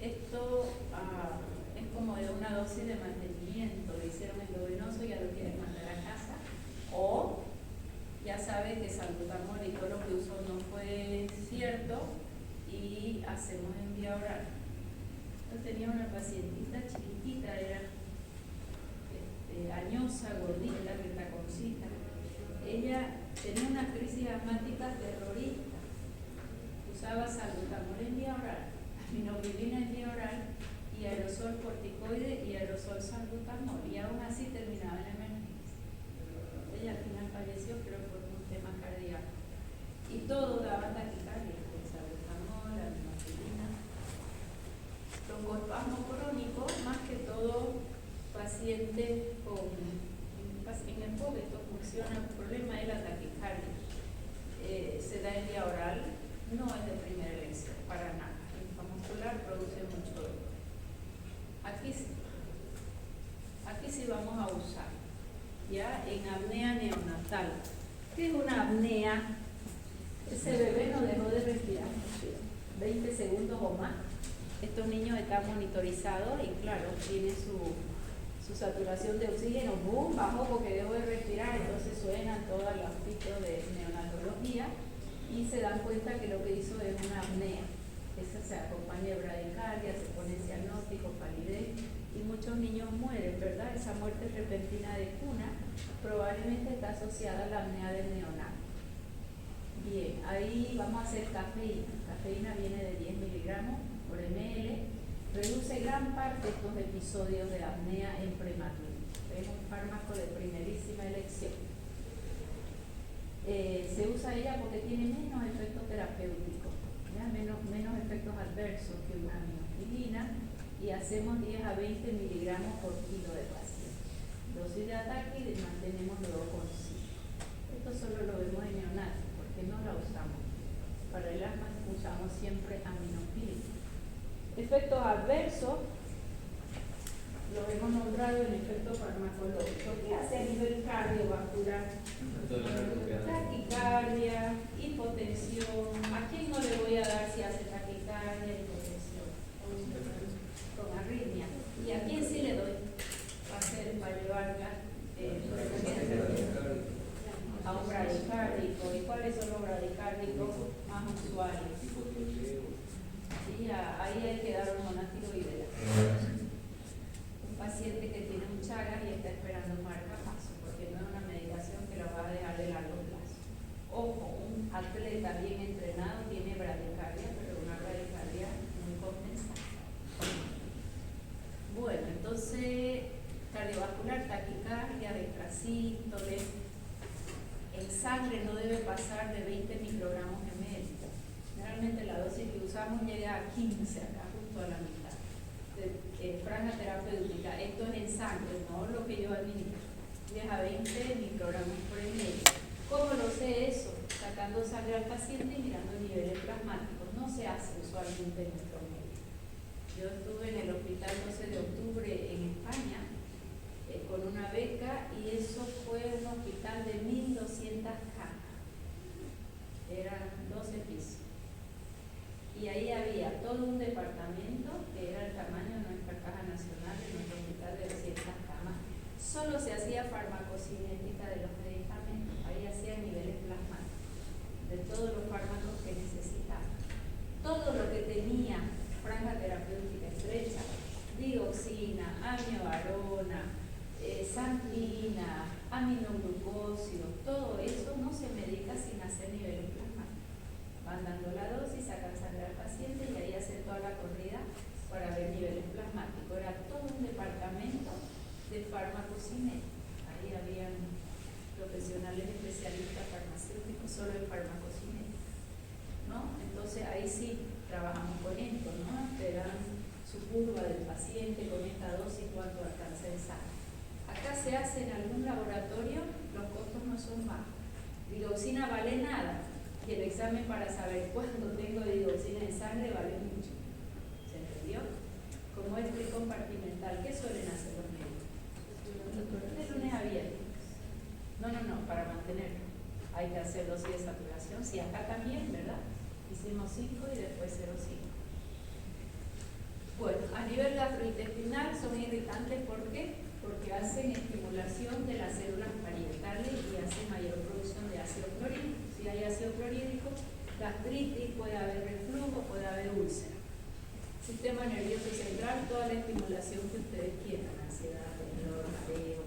Esto es como de una dosis de mantenimiento, le hicieron endovenoso y ya lo quieren mandar a casa, o ya sabe que salbutamol y todo lo que usó no fue cierto y hacemos en vía oral. Yo tenía una pacientita chiquitita, era añosa, gordita, retaconcita. Ella tenía una crisis asmática terrorista, usaba salbutamol en vía oral, aminoglipina en vía oral y aerosol corticoide y aerosol salbutamol, y aún así terminaba en emergencia. Ella al final falleció, creo, por un tema cardíaco. Y todo daba taquicardia, el salbutamol, la aminoglipina. Broncoespasmo crónico, más que todo paciente en enfoque, esto funciona, el problema es la taquicardia. Se da en vía oral, no es de primera elección, para nada. El intramuscular produce mucho dolor. Aquí sí vamos a usar, ya en apnea neonatal. ¿Qué es una apnea? Ese bebé no dejó de respirar 20 segundos o más. Estos niños están monitorizados y claro, tiene su saturación de oxígeno, boom, bajó porque dejó de respirar, entonces suenan todos los pitos de neonatología y se dan cuenta que lo que hizo es una apnea. Esa se acompaña de bradicardia, se pone cianótico, palidez y muchos niños mueren, ¿verdad? Esa muerte repentina de cuna probablemente está asociada a la apnea del neonato. Bien, ahí vamos a hacer cafeína. Cafeína viene de 10 miligramos por ml. Reduce gran parte de estos episodios de apnea en prematuros. Es un fármaco de primerísima elección. Se usa ella porque tiene menos efectos terapéuticos, menos efectos adversos que una aminoglipina, y hacemos 10 a 20 miligramos por kilo de paciente. Dosis de ataque y mantenemos luego con 5. Esto solo lo vemos en neonatos porque no la usamos. Para el asma usamos siempre aminoglipina. Efectos adversos, lo hemos nombrado en efecto farmacológico. ¿Qué hace a nivel cardiovascular? Taquicardia, hipotensión. ¿A quién no le voy a dar si hace taquicardia, hipotensión? Con arritmia. ¿Y a quién sí le doy? Para llevarla a un bradicárdico. ¿Y cuáles son los bradicárdicos más usuales? Sí, ahí hay que dar hormonastiroidea. Un paciente que tiene un Chagas y está esperando marcapaso, porque no es una medicación que la va a dejar de largo plazo. Ojo, un atleta digamos, llega a 15 acá, justo a la mitad. Franja terapéutica, esto es en sangre, no lo que yo administro. 10 a 20 microgramos por ml. ¿Cómo lo sé eso? Sacando sangre al paciente y mirando niveles plasmáticos. No se hace usualmente en nuestro medio. Yo estuve en el hospital 12 de octubre en España con una beca y eso fue un hospital de 1.200 camas. Eran 12 pisos. Y ahí había todo un departamento que era el tamaño de nuestra caja nacional, de nuestro hospital de 200 camas. Solo se hacía farmacocinética de los medicamentos, ahí hacían niveles plasmáticos de todos los fármacos que necesitaban. Todo lo que tenía franja terapéutica estrecha, dioxina, amiovarona, santina, aminoglucósidos, todo eso no se medica sin hacer niveles plasmáticos. Van dando la dosis, sacan sangre al paciente y ahí hacen toda la corrida para ver niveles plasmáticos. Era todo un departamento de farmacocinética. Ahí habían profesionales especialistas farmacéuticos solo en farmacocinética, ¿no? Entonces ahí sí trabajamos con esto, ¿no? Te dan su curva del paciente con esta dosis, cuánto alcanza en sangre. Acá se hace en algún laboratorio, los costos no son bajos. Digoxina vale nada. Y el examen para saber cuándo tengo digoxina en sangre vale mucho. ¿Se entendió? Como es tricompartimental, ¿qué suelen hacer los médicos? De lunes a viernes. No, para mantenerlo. Hay que hacer dosis de saturación. Sí, acá también, ¿verdad? Hicimos 5 y después 0,5. Bueno, a nivel gastrointestinal son irritantes, ¿por qué? Porque hacen estimulación de las células parietales y hacen mayor producción de ácido clorhídrico. Si hay ácido clorhídrico, gastritis, puede haber reflujo, puede haber úlcera. Sistema nervioso central, toda la estimulación que ustedes quieran, ansiedad, dolor, mareo,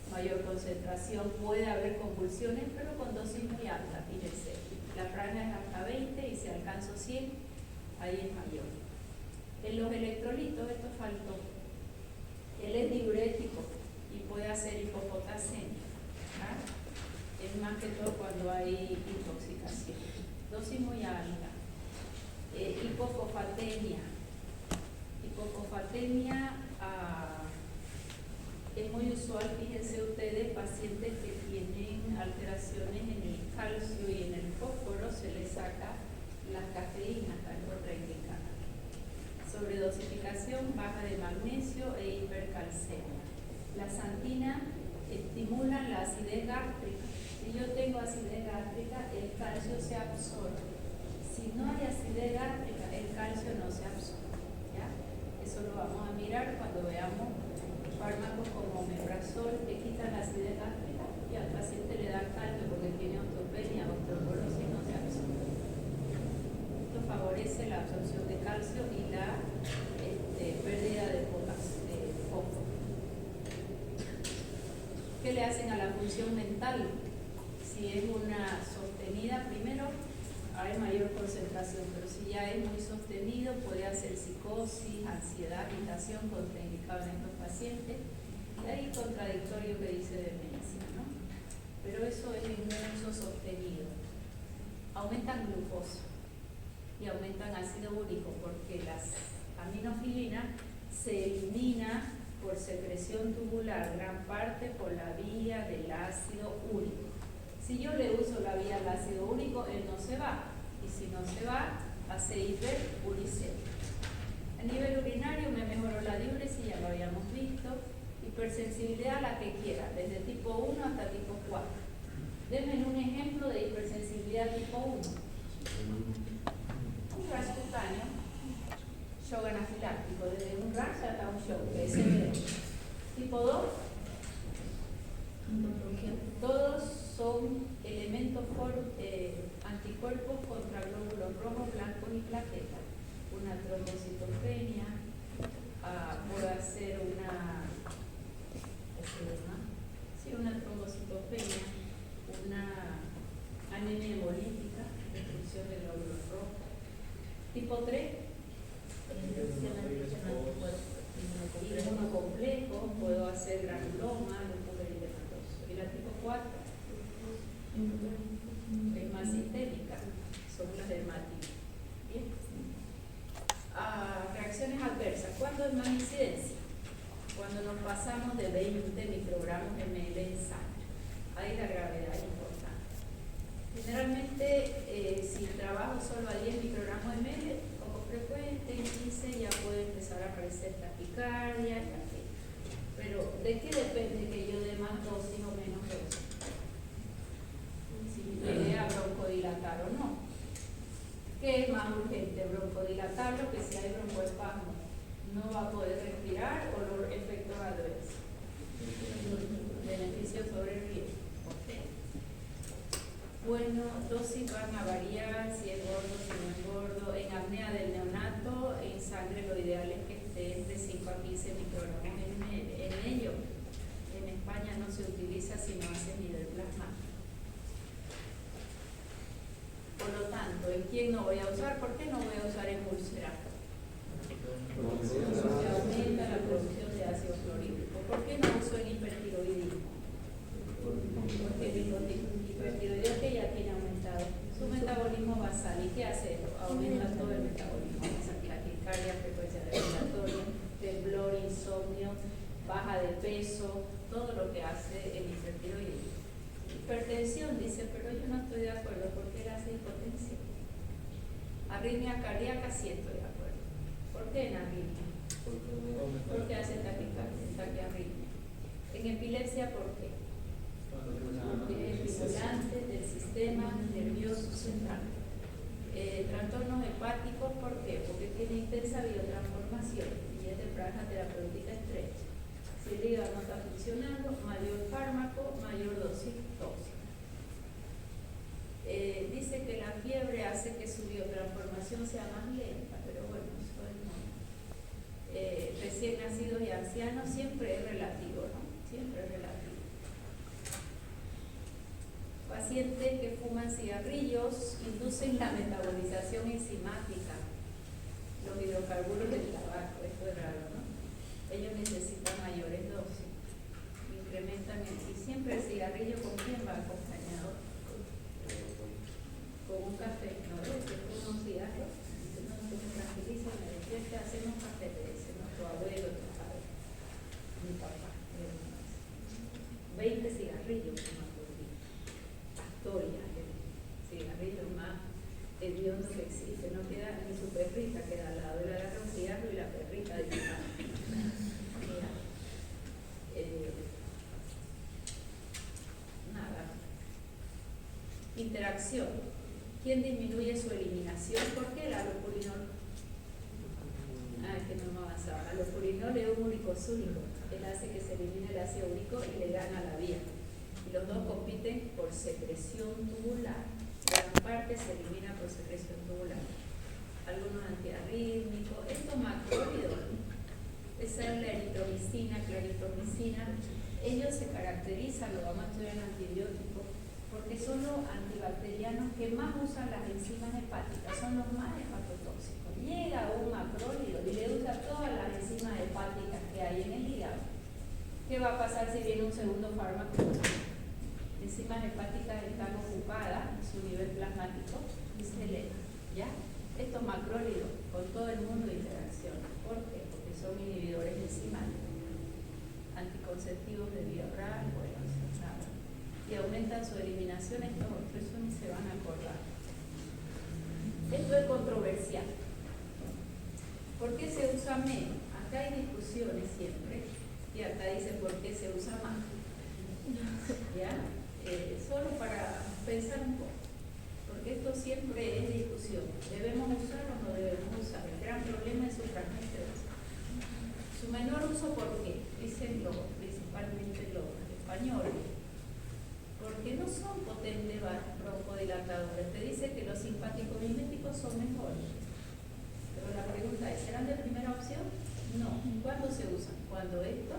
mayor concentración, puede haber convulsiones, pero con dosis muy altas, fíjense. La franja es hasta 20 y si alcanzo 100, ahí es mayor. En los electrolitos, esto faltó. Él es diurético y puede hacer hipopotasemia. ¿Ah? Es más que todo cuando hay intoxicación. Dosis muy alta. Hipofosfatemia. Hipofosfatemia es muy usual, fíjense ustedes, pacientes que tienen alteraciones en el calcio y en el fósforo, se les saca las cafeínas, está contraindicada. Sobredosificación, baja de magnesio e hipercalcemia. La santina estimula la acidez gástrica. Si yo tengo acidez gástrica, el calcio se absorbe. Si no hay acidez gástrica, el calcio no se absorbe. ¿Ya? Eso lo vamos a mirar cuando veamos fármacos como omeprazol que quitan la acidez gástrica y al paciente le da calcio porque tiene osteopenia, osteoporosis, no se absorbe. Esto favorece la absorción de calcio y la pérdida de fósforo. ¿Qué le hacen a la función mental? Si es una sostenida, primero hay mayor concentración, pero si ya es muy sostenido puede hacer psicosis, ansiedad, agitación, contraindicado en estos pacientes. Y hay contradictorio que dice demencia, ¿no? Pero eso es en un uso sostenido. Aumentan glucosa y aumentan ácido úrico porque las aminofilinas se elimina por secreción tubular, gran parte por la vía del ácido úrico. Si yo le uso la vía del ácido úrico, él no se va, y si no se va, hace hiperuricemia. A nivel urinario me mejoró la diuresis, ya lo habíamos visto, hipersensibilidad la que quiera, desde tipo 1 hasta tipo 4. Denme un ejemplo de hipersensibilidad tipo 1. Un rash cutáneo, shock anafiláctico, desde un rash hasta un shock, que es severo. Tipo 2, todos son elementos anticuerpos contra glóbulos rojos, blancos y plaquetas. Una trombocitopenia, puede hacer una trombocitopenia, una anemia hemolítica, destrucción de glóbulos rojos. Tipo 3, inmunocomplejo, puedo hacer granuloma, lupus eritematoso. Y la tipo 4 es más sistémica, son las dermatitis. Bien. ¿cuándo es más incidencia? Cuando nos pasamos de 20 microgramos ml en sangre. Ahí la gravedad es importante. Generalmente, si trabajo solo a 10 microgramos ml, poco frecuente, en 15 ya puede empezar a aparecer taquicardia y así. Pero, ¿de qué depende que yo dé más dosis o menos dosis? Si llegué a broncodilatar o no. ¿Qué es más urgente? Broncodilatarlo, que si hay broncoespasmo no va a poder respirar, o los efectos adversos. Beneficios sobre el riesgo. Bueno, dosis van a variar, si es gordo, si no es gordo. En apnea del neonato, en sangre lo ideal es que esté entre 5 a 15 microgramos en ello. En España no se utiliza si no hace nivel plasmático. Por lo tanto, ¿en quién no voy a usar? ¿Por qué no voy a usar en úlceras? Se aumenta la producción de ácido clorhídrico. ¿Por qué no uso en hipertiroidismo? Porque el hipertiroideo que ya tiene aumentado su metabolismo basal. ¿Y qué hace esto? Aumenta todo el metabolismo basal, taquicardia, frecuencia respiratoria, temblor, insomnio, baja de peso, todo lo que hace el hipertiroidismo. Hipertensión, dice, pero yo no estoy de acuerdo porque él hace hipotensión. Arritmia cardíaca, sí estoy de acuerdo. ¿Por qué en arritmia? Porque hace taquiarritmia. En epilepsia, ¿por qué? Porque es estimulante del sistema nervioso central. Trastornos hepáticos, ¿por qué? Porque tiene intensa biotransformación y es de franja terapéutica estrecha. Si el hígado no está funcionando, mayor fármaco, mayor dosis tóxica. Dice que la fiebre hace que su biotransformación sea más lenta, pero bueno, eso es no. Recién nacidos y ancianos siempre es relativo, ¿no? Siempre es relativo. Pacientes que fuman cigarrillos inducen la metabolización enzimática, los hidrocarburos del tabaco, esto es raro, ¿no? Ellos necesitan mayores dosis, incrementan y siempre el cigarrillo, ¿con quién va acompañado? Con un café, ¿no ves? Que fuma un cigarro, no se me tranquiliza, me despierta, hacemos café de ese, nuestro abuelo, tu padre, mi papá, 20 cigarrillos fuman por día. Astoria, el cigarrillo más hediondo que existe, no queda ni su perrita, queda al lado, le agarra un cigarro y la perrita dice, nada. Interacción. ¿Quién disminuye su eliminación? ¿Por qué el alopurinol? Es que no me avanzaba. Alopurinol es un uricosúrico. Él hace que se elimine el ácido úrico y le gana la vía. Y los dos compiten por secreción tubular. Gran parte se elimina por secreción tubular. Algunos antiarrítmicos. Estos macrólidos, esa es la eritromicina, claritromicina. Ellos se caracterizan, lo vamos a estudiar en antibióticos, porque son los antibacterianos que más usan las enzimas hepáticas, son los más hepatotóxicos. Llega un macrólido y le usa todas las enzimas hepáticas que hay en el hígado. ¿Qué va a pasar si viene un segundo fármaco? Enzimas hepáticas están ocupadas en su nivel plasmático y se eleva, ¿ya? Estos macrólidos con todo el mundo interaccionan. ¿Por qué? Porque son inhibidores enzimáticos, anticonceptivos de vía oral, bueno, eso es nada. Y aumentan su eliminación, estos otros, eso ni se van a acordar. Esto es controversial. ¿Por qué se usa menos? Acá hay discusiones siempre, y acá dice por qué se usa más. ¿Ya? Solo para pensar un poco, porque esto siempre es discusión. ¿Debemos usar o no debemos usar? El gran problema es su fragmento. Su menor uso, ¿por qué? Dicen principalmente los españoles. Porque no son potentes broncodilatadores. Te dice que los simpático-miméticos son mejores. Pero la pregunta es, ¿serán de primera opción? No. ¿Cuándo se usan? Cuando esto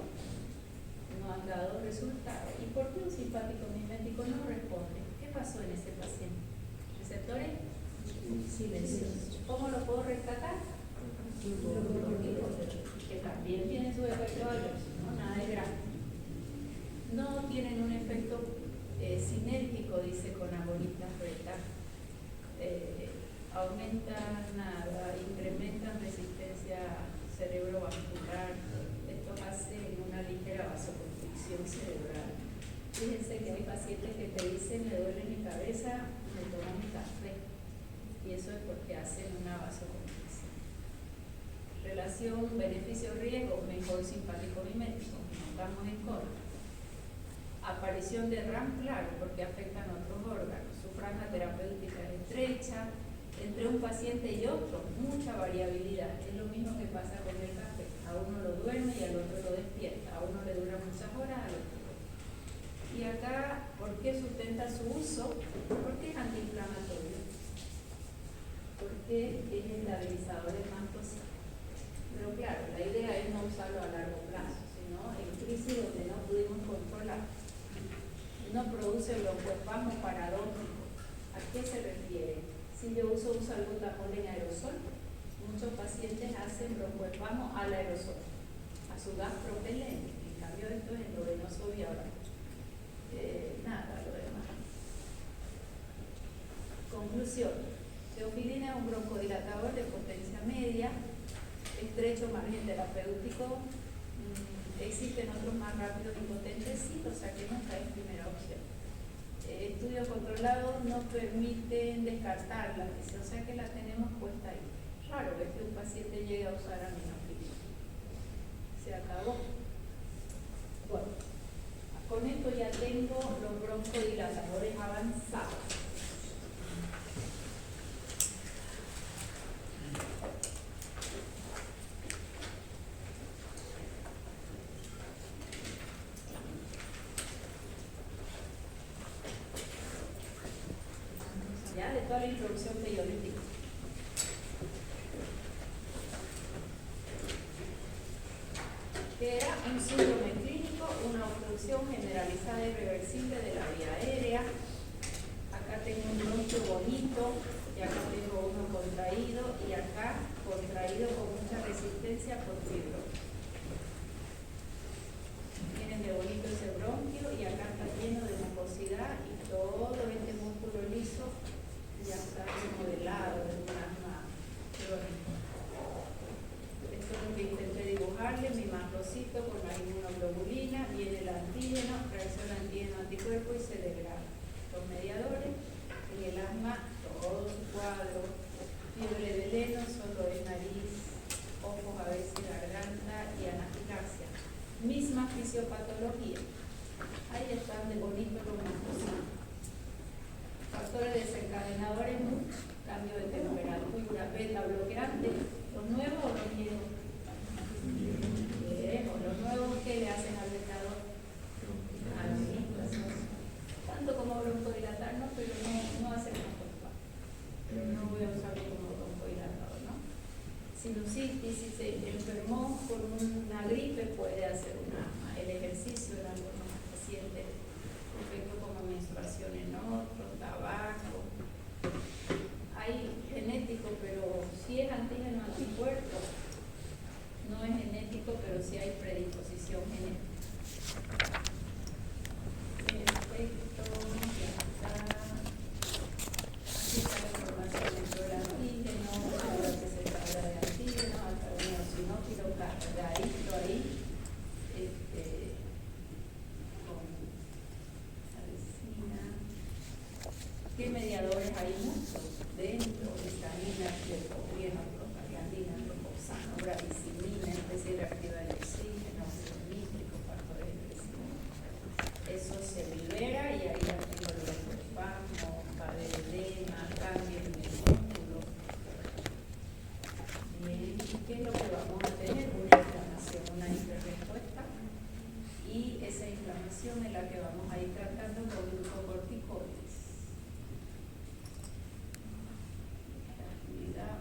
no han dado resultados. ¿Y por qué un simpático-mimético no responde? ¿Qué pasó en ese paciente? ¿Receptores? Silenciosos. ¿Cómo lo puedo rescatar? Que también tienen su efecto adverso, ¿no? Nada de grave. No tienen un efecto sinérgico, dice, con agonitas beta. Aumentan nada, incrementan resistencia cerebrovascular. Estos hacen una ligera vasoconstricción cerebral. Fíjense que hay pacientes que te dicen, me duele mi cabeza, me tomo mi café. Y eso es porque hacen una vasoconstricción. Relación beneficio-riesgo, mejor simpático mimético. Estamos en contra. Aparición de RAM, claro, porque afectan a otros órganos. Su franja terapéutica es estrecha. Entre un paciente y otro, mucha variabilidad. Es lo mismo que pasa con el café. A uno lo duerme y al otro lo despierta. A uno le dura muchas horas, al otro. Y acá, ¿por qué sustenta su uso? Porque es antiinflamatorio. Porque es estabilizador del mastocito. Pero claro, la idea es no usarlo a largo plazo, sino en crisis donde no pudimos controlar. No produce broncoespasmo paradójico. ¿A qué se refiere? Si yo uso un salbutamol en aerosol, muchos pacientes hacen broncoespasmo al aerosol, a su gas propelente. En cambio, esto es endovenoso viable. Nada, lo demás. Conclusión. Teofilina es un broncodilatador de potencia media, estrecho margen terapéutico. Existen otros más rápidos y potentes, sí, o sea que no está en primera opción. Estudios controlados no permiten descartarla, o sea que la tenemos puesta ahí. Raro es que un paciente llegue a usar aminofilina. Se acabó. Bueno, con esto ya tengo los broncodilatadores avanzados. Ya de toda la introducción que yo les di. Que era un síndrome clínico, una obstrucción generalizada y reversible de la vía aérea. Acá tengo un bronquio bonito, y acá tengo uno contraído, y acá contraído con mucha resistencia por fibrosis. Miren de bonito ese bronquio, y acá está lleno de mucosidad, y todo este músculo liso ya está remodelado de un asma crónico. Esto es lo que intenté dibujarle, mi mastocito con la inmunoglobulina, viene el antígeno, reacciona antígeno-anticuerpo y se degrada. Los mediadores, en el asma, todo su cuadro, fiebre de veleno, solo es nariz, ojos, a veces garganta y anafilaxia. Misma fisiopatología. Ahí están de bonito los mastocitos. Factores desencadenadores, cambio de temperatura, beta bloqueante, los nuevos o los viejos. Los nuevos que le hacen al betador. Tanto como broncodilatar, ¿no? Pero no hacen más. No voy a usarlo como broncodilatador, ¿no? Sinusitis, si se enfermó con una gripe, puede hacer un asma. El ejercicio en algunos pacientes, efecto como menstruación en otros, tabaco. Hay genético, pero sí es antígeno anticuerpo. No es genético, pero sí hay predisposición genética. Perfecto, ya está. Aquí está la información dentro del antígeno, ahora que se habla de antígeno, alfa-1-eosinófilo, cargadito ahí. Con salicina. ¿Qué mediadores hay muchos? Dentro, histamina, leptopreno, prostaglandina, tropoxano, bradicimina, especie reactiva del oxígeno, nítrico, factores de crecimiento. Eso se libera y ahí ya tengo el broncoespasmo, edema, cambio en el músculo. Bien, ¿qué es lo que vamos a tener? Una inflamación, una hiperrespuesta. Y esa inflamación es la que vamos a ir tratando con glucocorticoides.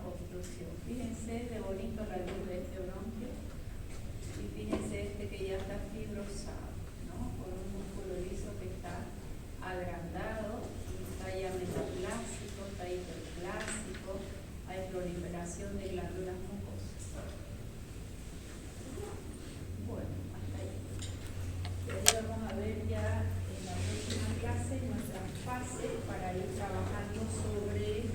Obstrucción. Fíjense de bonito la luz de este bronquio y fíjense que ya está fibrosado, ¿no? Con un músculo liso que está agrandado, está ya metaplásico, está hiperplásico, hay proliferación de glándulas mucosas. Bueno, hasta ahí. Hoy vamos a ver ya en la próxima clase nuestra fase para ir trabajando sobre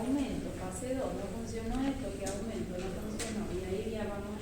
aumento, fase 2, no funcionó esto, que aumento, no funcionó, y ahí ya vamos